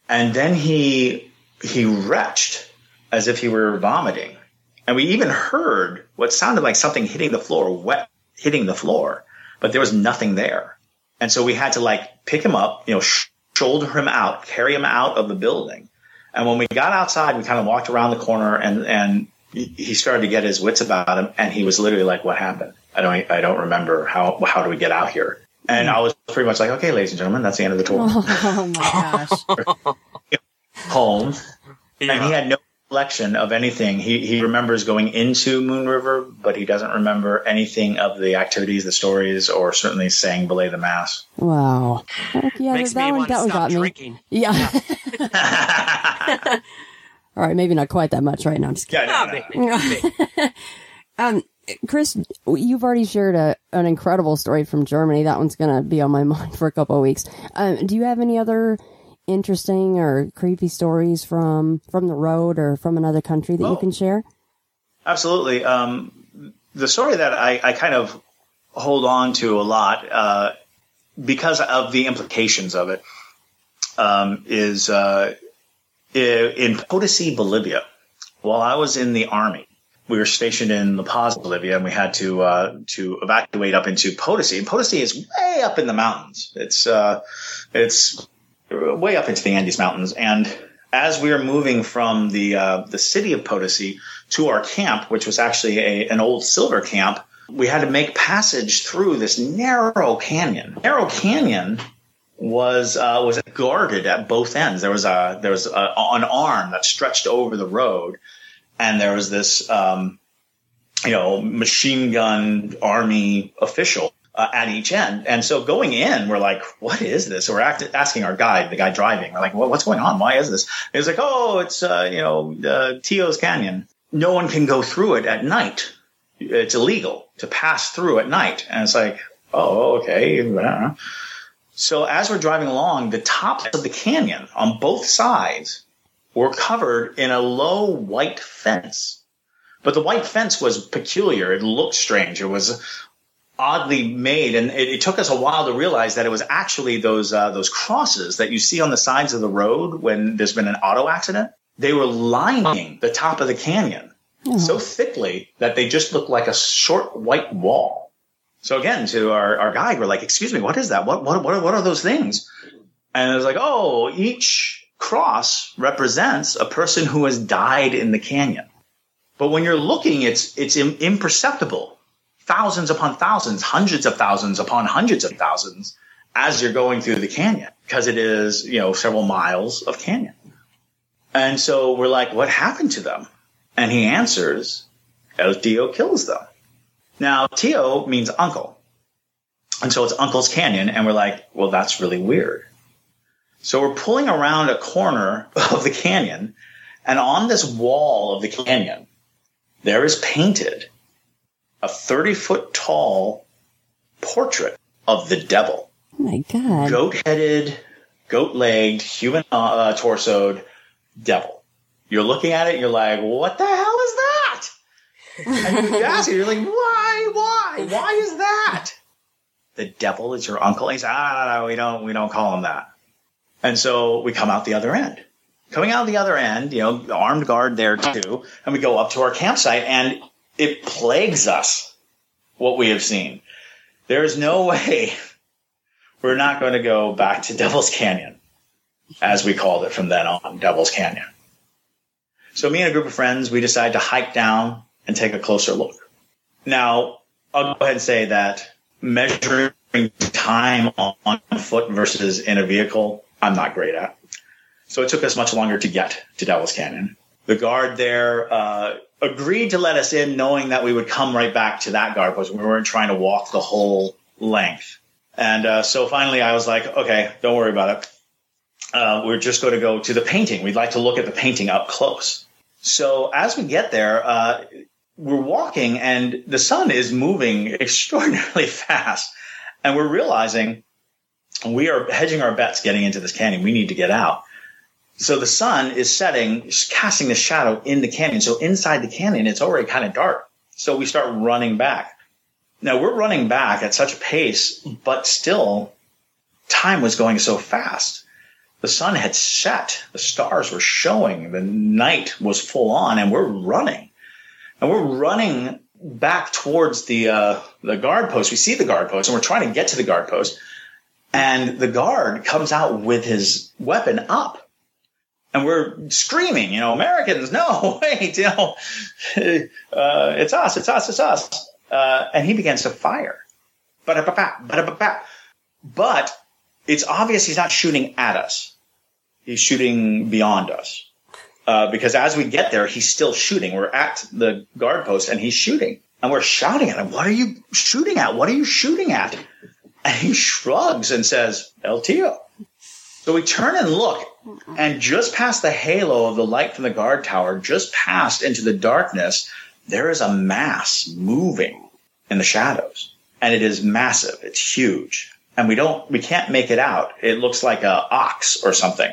And then he retched as if he were vomiting. And we even heard what sounded like something hitting the floor, but but there was nothing there. And so we had to like pick him up, shoulder him out, carry him out of the building. And when we got outside, we kind of walked around the corner and he started to get his wits about him. And he was literally like, what happened? I don't remember. How do we get out here? And I was pretty much like, okay, ladies and gentlemen, that's the end of the tour. Oh my gosh. Home. Yeah. And he had no recollection of anything. He remembers going into Moon River, but he doesn't remember anything of the activities, the stories, or certainly saying Belay the Mass. Wow. Yeah, Makes me want to stop drinking. Yeah. All right, maybe not quite that much right now. I'm just kidding. No. Chris, you've already shared an incredible story from Germany. That one's going to be on my mind for a couple of weeks. Do you have any other interesting or creepy stories from the road or from another country that you can share? Absolutely. The story that I kind of hold on to a lot because of the implications of it is in Potosi, Bolivia. While I was in the Army, we were stationed in La Paz, Bolivia, and we had to evacuate up into Potosi. And Potosi is way up in the mountains. It's way up into the Andes Mountains. And as we were moving from the city of Potosi to our camp, which was actually an old silver camp, we had to make passage through this narrow canyon. Narrow canyon was guarded at both ends. There was an arm that stretched over the road, and there was this machine gun army official at each end. And so going in, we're like, what is this? So we're asking our guide, the guy driving, we're like, what's going on? Why is this? And he's like, oh, it's Tio's Canyon. No one can go through it at night. It's illegal to pass through at night. And it's like, oh, okay. So as we're driving along, the tops of the canyon on both sides were covered in a low white fence. But the white fence was peculiar. It looked strange. It was oddly made, and it took us a while to realize that it was actually those crosses that you see on the sides of the road when there's been an auto accident. They were lining the top of the canyon so thickly that they just looked like a short white wall. So again, to our guide, we're like, excuse me, what is that? What are those things? And it was like, oh, each cross represents a person who has died in the canyon. But when you're looking, it's imperceptible. Thousands upon thousands, hundreds of thousands upon hundreds of thousands as you're going through the canyon, because it is, several miles of canyon. And so we're like, what happened to them? And he answers, El Tio kills them. Now, Tio means uncle. And so it's Uncle's Canyon. And we're like, well, that's really weird. So we're pulling around a corner of the canyon. And on this wall of the canyon, there is painted a 30-foot tall portrait of the devil. Oh, my God. Goat-headed, goat-legged, human torsoed devil. You're looking at it, and you're like, what the hell is that? And you ask it, you're like, why? Why is that? The devil is your uncle? And he said, no, we don't call him that. And so we come out the other end. Coming out the other end, armed guard there too, and we go up to our campsite, and it plagues us what we have seen. There is no way we're not going to go back to Devil's Canyon, as we called it from then on, Devil's Canyon. So me and a group of friends, we decided to hike down and take a closer look. Now, I'll go ahead and say that measuring time on foot versus in a vehicle, I'm not great at. So it took us much longer to get to Devil's Canyon. The guard there agreed to let us in, knowing that we would come right back to that guard post. We weren't trying to walk the whole length. And so finally I was like, okay, don't worry about it. We're just going to go to the painting. We'd like to look at the painting up close. So as we get there, we're walking, and the sun is moving extraordinarily fast. And we're realizing we are hedging our bets getting into this canyon. We need to get out. So the sun is setting, casting the shadow in the canyon. So inside the canyon, it's already kind of dark. So we start running back. Now we're running back at such a pace, but still time was going so fast. The sun had set. The stars were showing. The night was full on, and we're running. And we're running back towards the guard post. We see the guard post, and we're trying to get to the guard post. And the guard comes out with his weapon up. And we're screaming, you know, Americans, no, wait, you know, it's us, it's us, it's us. And he begins to fire. But it's obvious he's not shooting at us. He's shooting beyond us. Because as we get there, he's still shooting. We're at the guard post and he's shooting. And we're shouting at him, what are you shooting at? What are you shooting at? And he shrugs and says, El Tío. So we turn and look, and just past the halo of the light from the guard tower, just past into the darkness, there is a mass moving in the shadows. And it is massive. It's huge. And we can't make it out. It looks like a ox or something.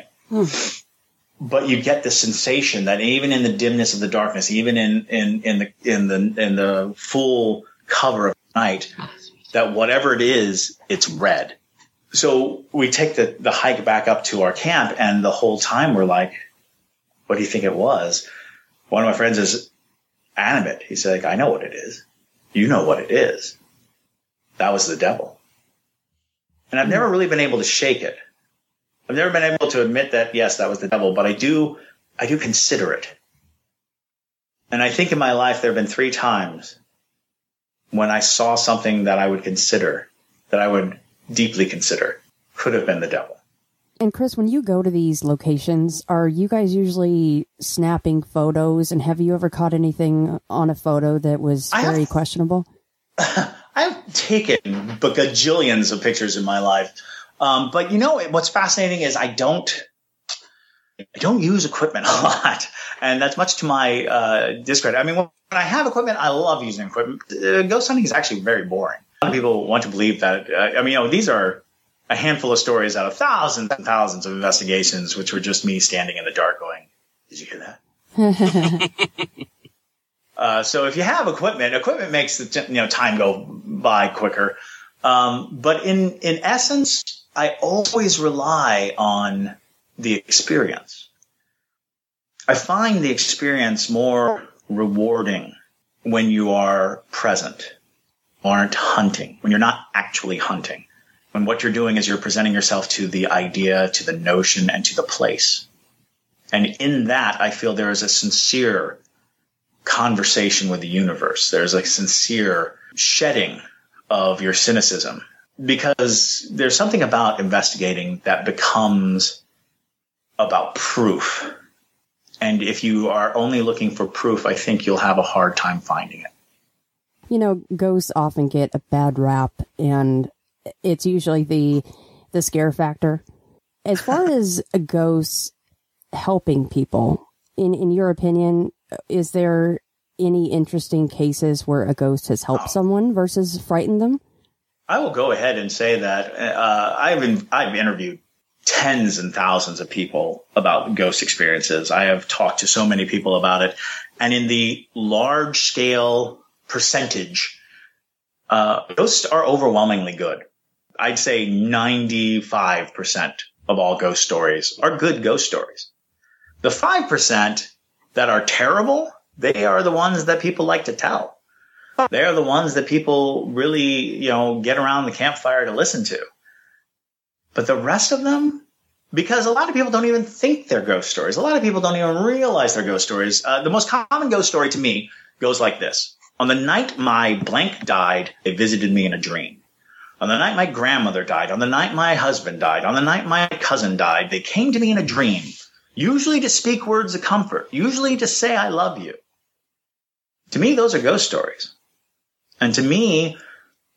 But you get the sensation that even in the dimness of the darkness, even in the full cover of night, that whatever it is, it's red. So we take the hike back up to our camp, and the whole time we're like, what do you think it was? One of my friends is animate. He's like, I know what it is. You know what it is. That was the devil. And I've never really been able to shake it. I've never been able to admit that, yes, that was the devil, but I do consider it. And I think in my life there have been 3 times when I saw something that I would consider, that I would deeply consider, could have been the devil. And Chris, when you go to these locations, are you guys usually snapping photos? And have you ever caught anything on a photo that was very questionable? I've taken bajillions of pictures in my life. But you know, what's fascinating is I don't use equipment a lot. And that's much to my discredit. I mean, when I have equipment, I love using equipment. Ghost hunting is actually very boring. A lot of people want to believe that. I mean, you know, these are a handful of stories out of thousands and thousands of investigations, which were just me standing in the dark going, did you hear that? So if you have equipment makes the time go by quicker. But in essence, I always rely on the experience. I find the experience more rewarding when you are present, aren't hunting, when you're not actually hunting. When what you're doing is you're presenting yourself to the idea, to the notion, and to the place. And in that, I feel there is a sincere conversation with the universe. There's a sincere shedding of your cynicism. Because there's something about investigating that becomes about proof. And if you are only looking for proof, I think you'll have a hard time finding it. You know, ghosts often get a bad rap, and it's usually the scare factor. As far as ghosts helping people, in your opinion, is there any interesting cases where a ghost has helped someone versus frightened them? I will go ahead and say that I've interviewed tens and thousands of people about ghost experiences. I have talked to so many people about it. And in the large scale percentage, ghosts are overwhelmingly good. I'd say 95% of all ghost stories are good ghost stories. The 5% that are terrible, they are the ones that people like to tell. They are the ones that people really, get around the campfire to listen to. But the rest of them, because a lot of people don't even think they're ghost stories. A lot of people don't even realize they're ghost stories. The most common ghost story to me goes like this. On the night my blank died, they visited me in a dream. On the night my grandmother died, on the night my husband died, on the night my cousin died, they came to me in a dream, usually to speak words of comfort, usually to say I love you. To me, those are ghost stories. And to me,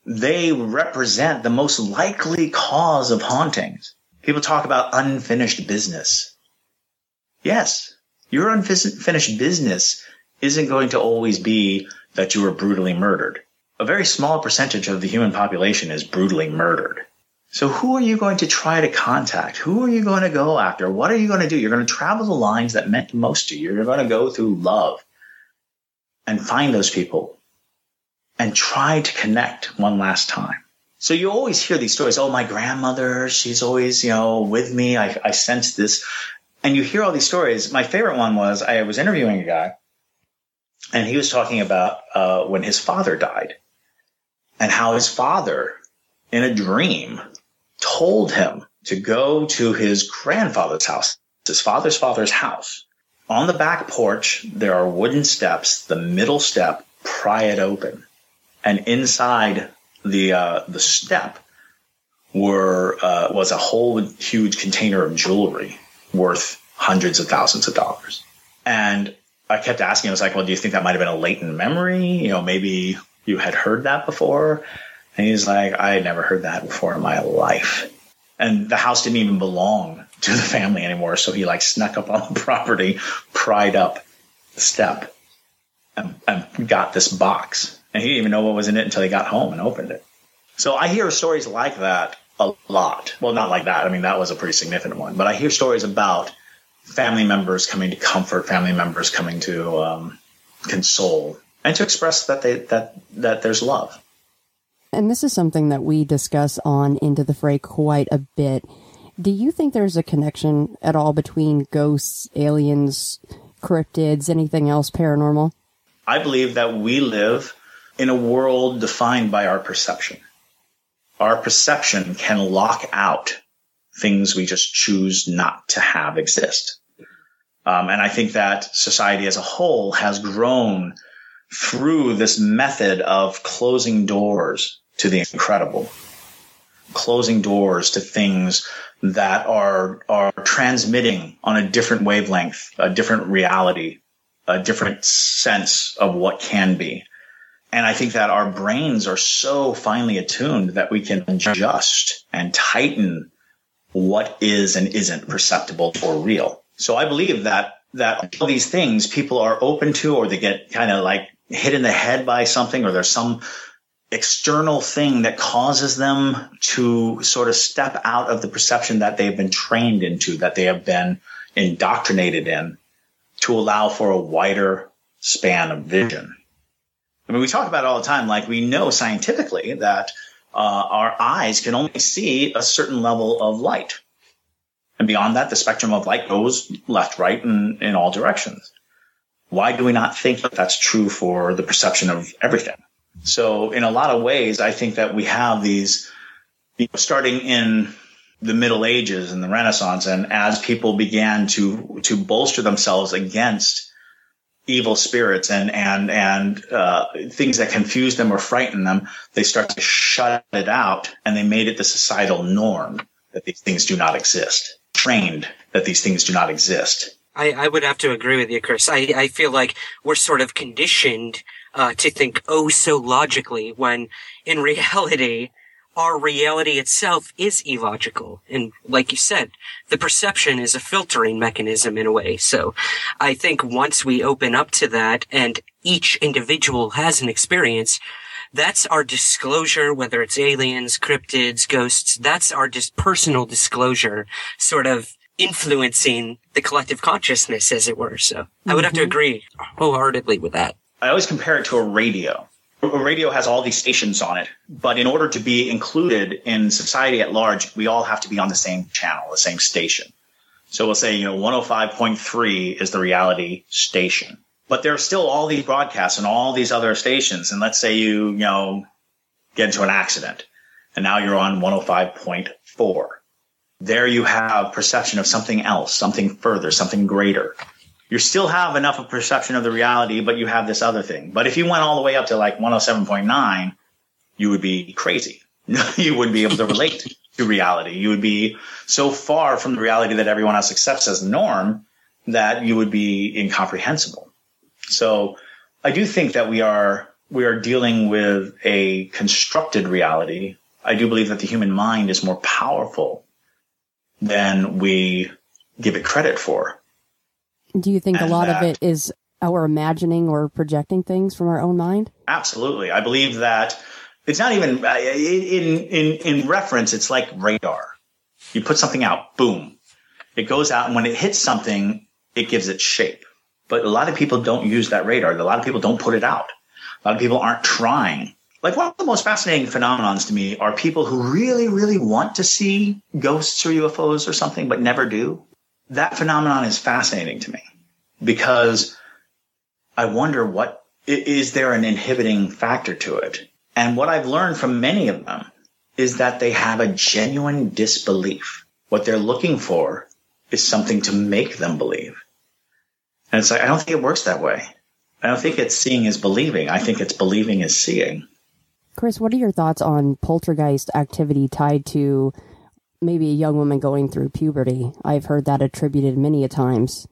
they represent the most likely cause of hauntings. People talk about unfinished business. Yes, your unfinished business isn't going to always be that you were brutally murdered. A very small percentage of the human population is brutally murdered. So who are you going to try to contact? Who are you going to go after? What are you going to do? You're going to travel the lines that meant the most to you. You're going to go through love and find those people and try to connect one last time. So you always hear these stories. Oh, my grandmother, she's always, with me. I sense this. And you hear all these stories. My favorite one was I was interviewing a guy, And he was talking about when his father died and how his father, in a dream, told him to go to his grandfather's house, his father's house. On the back porch, there are wooden steps. The middle step, pry it open. And inside the step was a whole huge container of jewelry worth hundreds of thousands of dollars. And I kept asking, I was like, well, do you think that might have been a latent memory? You know, maybe you had heard that before. And he's like, I had never heard that before in my life. And the house didn't even belong to the family anymore. So he like snuck up on the property, pried up the step, and got this box. And he didn't even know what was in it until he got home and opened it. So I hear stories like that a lot. Well, not like that. I mean, that was a pretty significant one. But I hear stories about family members coming to comfort, family members coming to console, and to express that that there's love. And this is something that we discuss on Into the Fray quite a bit. Do you think there's a connection at all between ghosts, aliens, cryptids, anything else paranormal? I believe that we live in a world defined by our perception. Our perception can lock out things we just choose not to have exist. And I think that society as a whole has grown through this method of closing doors to the incredible, closing doors to things that are transmitting on a different wavelength, a different reality, a different sense of what can be. And I think that our brains are so finely attuned that we can adjust and tighten what is and isn't perceptible or real. So I believe that all these things people are open to, or they get kind of like hit in the head by something, or there's some external thing that causes them to sort of step out of the perception that they've been trained into, that they have been indoctrinated in, to allow for a wider span of vision. I mean, we talk about it all the time. Like, we know scientifically that our eyes can only see a certain level of light. And beyond that, the spectrum of light goes left, right, and in all directions. Why do we not think that that's true for the perception of everything? So in a lot of ways, I think that we have these, starting in the Middle Ages and the Renaissance, and as people began to bolster themselves against evil spirits and things that confuse them or frighten them, they start to shut it out, and they made it the societal norm that these things do not exist, trained that these things do not exist. I would have to agree with you, Chris. I feel like we're sort of conditioned to think so logically, when in reality, our reality itself is illogical. And like you said, the perception is a filtering mechanism in a way. So I think once we open up to that and each individual has an experience, that's our disclosure, whether it's aliens, cryptids, ghosts, that's our personal disclosure, sort of influencing the collective consciousness, as it were. So I would have to agree wholeheartedly with that. I always compare it to a radio. A radio has all these stations on it, but in order to be included in society at large, we all have to be on the same channel, the same station. So we'll say, 105.3 is the reality station. But there are still all these broadcasts and all these other stations. And let's say you get into an accident, and now you're on 105.4. There you have perception of something else, something further, something greater. You still have enough of perception of the reality, but you have this other thing. But if you went all the way up to like 107.9, you would be crazy. You wouldn't be able to relate to reality. You would be so far from the reality that everyone else accepts as the norm that you would be incomprehensible. So I do think that we are dealing with a constructed reality. I do believe that the human mind is more powerful than we give it credit for. Do you think a lot of it is our imagining or projecting things from our own mind? Absolutely. I believe that it's not even in reference. It's like radar. You put something out, boom, it goes out. And when it hits something, it gives it shape. But a lot of people don't use that radar. A lot of people don't put it out. A lot of people aren't trying. Like, one of the most fascinating phenomenons to me are people who really, really want to see ghosts or UFOs or something, but never do. That phenomenon is fascinating to me because I wonder is there an inhibiting factor to it? And what I've learned from many of them is that they have a genuine disbelief. What they're looking for is something to make them believe. And it's like, I don't think it works that way. I don't think it's seeing is believing. I think it's believing is seeing. Chris, what are your thoughts on poltergeist activity tied to maybe a young woman going through puberty? I've heard that attributed many a times.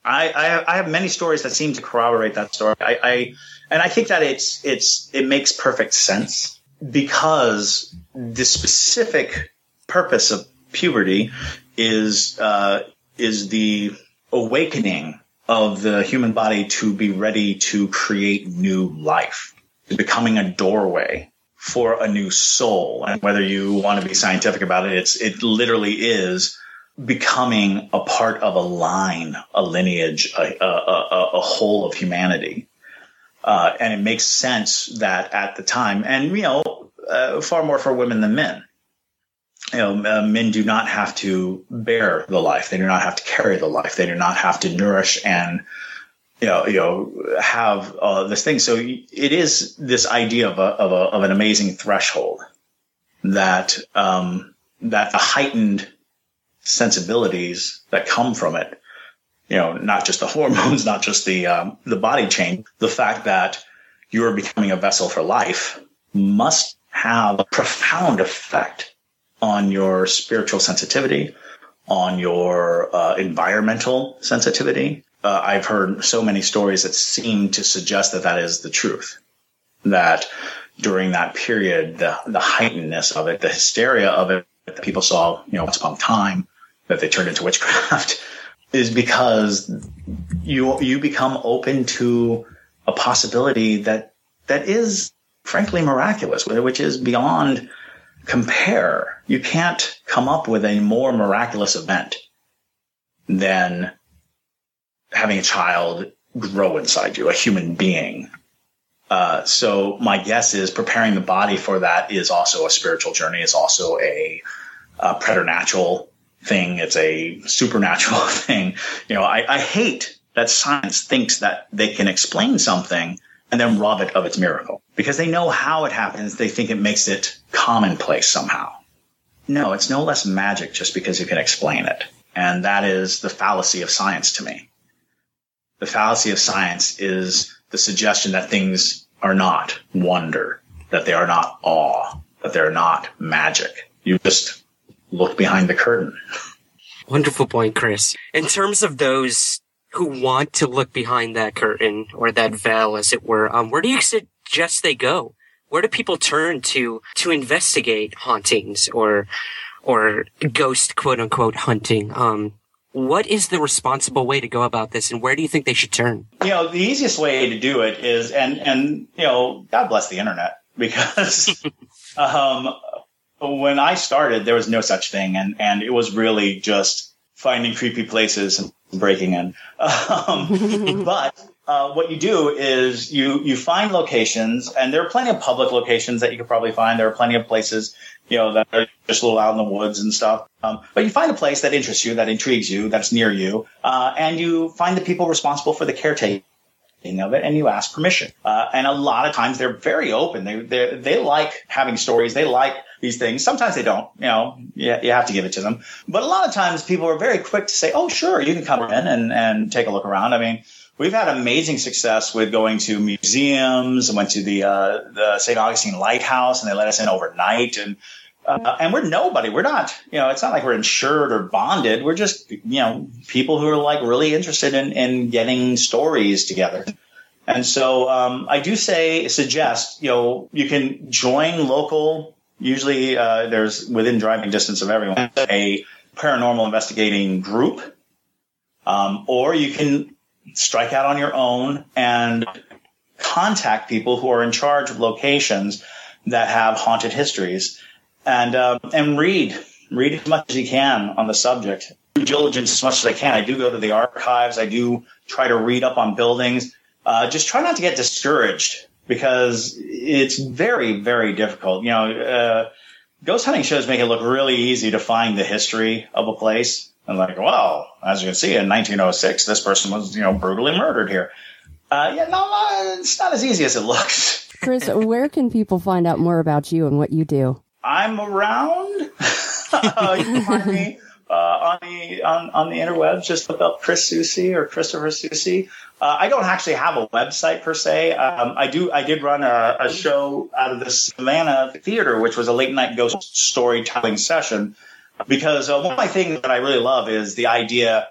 I have many stories that seem to corroborate that story. And I think that it makes perfect sense, because the specific purpose of puberty is the awakening of the human body to be ready to create new life, becoming a doorway for a new soul. And whether you want to be scientific about it, it literally is becoming a part of a line, a lineage, a whole of humanity. And it makes sense that at the time, and, far more for women than men. Men do not have to bear the life. They do not have to carry the life. They do not have to nourish and, have this thing. So it is this idea of an amazing threshold that the heightened sensibilities that come from it, not just the hormones, not just the body change, the fact that you're becoming a vessel for life must have a profound effect on your spiritual sensitivity, on your environmental sensitivity. I've heard so many stories that seem to suggest that is the truth, that during that period, the heightenedness of it, the hysteria of it that people saw, once upon a time, that they turned into witchcraft, is because you become open to a possibility that is frankly miraculous, which is beyond compare. You can't come up with a more miraculous event than having a child grow inside you, a human being. So my guess is preparing the body for that is also a spiritual journey. It's also a preternatural thing. It's a supernatural thing. I hate that science thinks that they can explain something and then rob it of its miracle because they know how it happens. They think it makes it commonplace somehow. No, it's no less magic just because you can explain it. And that is the fallacy of science to me. The fallacy of science is the suggestion that things are not wonder, that they are not awe, that they're not magic. You just look behind the curtain. Wonderful point, Chris. In terms of those who want to look behind that curtain or that veil, as it were, where do you suggest they go? Where do people turn to investigate hauntings or ghost quote unquote hunting? What is the responsible way to go about this, and where do you think they should turn? The easiest way to do it is, and God bless the internet, because when I started, there was no such thing, and it was really just finding creepy places and breaking in. But what you do is you find locations, and there are plenty of public locations that you could probably find. There are plenty of places, that are just a little out in the woods and stuff. But you find a place that interests you, that intrigues you, that's near you, and you find the people responsible for the caretaking of it, and you ask permission. And a lot of times they're very open. They like having stories. They like these things. Sometimes they don't, you have to give it to them. But a lot of times people are very quick to say, oh, sure, you can come in and take a look around. I mean, we've had amazing success with going to museums. I went to the St. Augustine Lighthouse, and they let us in overnight. And we're nobody. We're not, it's not like we're insured or bonded. We're just, people who are like really interested in getting stories together. And so, I do suggest, you can join local, usually, there's within driving distance of everyone, a paranormal investigating group. Or you can strike out on your own and contact people who are in charge of locations that have haunted histories. And read as much as you can on the subject. Due diligence as much as I can. I do go to the archives. I do try to read up on buildings. Just try not to get discouraged because it's very, very difficult. Ghost hunting shows make it look really easy to find the history of a place. And like, well, as you can see, in 1906, this person was, brutally murdered here. It's not as easy as it looks. Chris, where can people find out more about you and what you do? I'm around. You can find me on the interwebs. Just look up Chris Soucy or Christopher Soucy. I don't actually have a website per se. I did run a show out of the Savannah theater, which was a late night ghost storytelling session. Because one of my things that I really love is the idea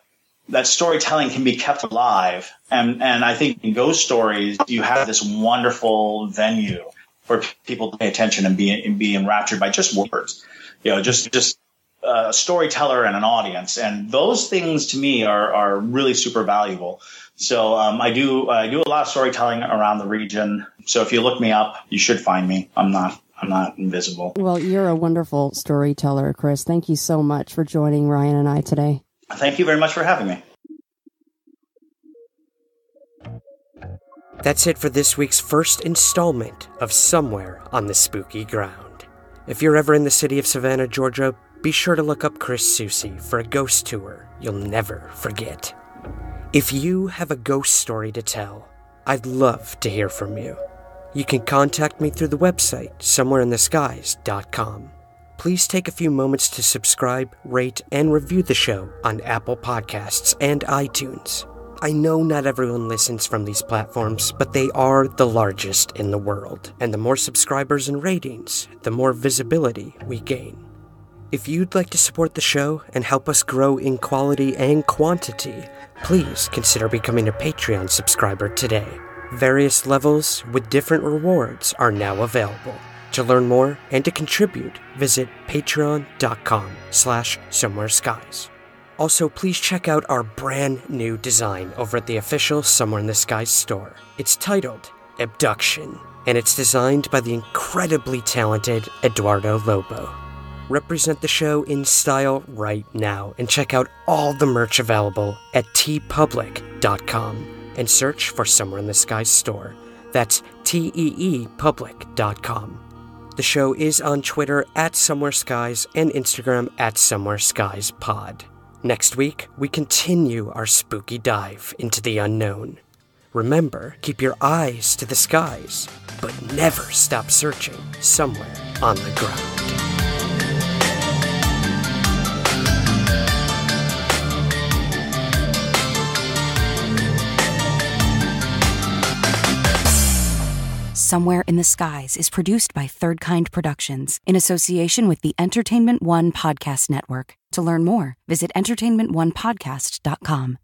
that storytelling can be kept alive. And I think in ghost stories, you have this wonderful venue for people to pay attention and be enraptured by just words, just a storyteller and an audience. And those things to me are really super valuable. So I do a lot of storytelling around the region. So if you look me up, you should find me. I'm not invisible. Well, you're a wonderful storyteller, Chris. Thank you so much for joining Ryan and I today. Thank you very much for having me. That's it for this week's first installment of Somewhere on the Spooky Ground. If you're ever in the city of Savannah, Georgia, be sure to look up Chris Soucy for a ghost tour you'll never forget. If you have a ghost story to tell, I'd love to hear from you. You can contact me through the website, somewhereintheskies.com. Please take a few moments to subscribe, rate, and review the show on Apple Podcasts and iTunes. I know not everyone listens from these platforms, but they are the largest in the world, and the more subscribers and ratings, the more visibility we gain. If you'd like to support the show and help us grow in quality and quantity, please consider becoming a Patreon subscriber today. Various levels with different rewards are now available. To learn more and to contribute, visit patreon.com/somewhereskies. Also, please check out our brand new design over at the official Somewhere in the Skies store. It's titled Abduction, and it's designed by the incredibly talented Eduardo Lobo. Represent the show in style right now and check out all the merch available at teepublic.com and search for Somewhere in the Skies store. That's teepublic.com. The show is on Twitter at Somewhere Skies and Instagram at Somewhere Skies Pod. Next week, we continue our spooky dive into the unknown. Remember, keep your eyes to the skies, but never stop searching somewhere on the ground. Somewhere in the Skies is produced by Third Kind Productions in association with the Entertainment One Podcast Network. To learn more, visit entertainmentonepodcast.com.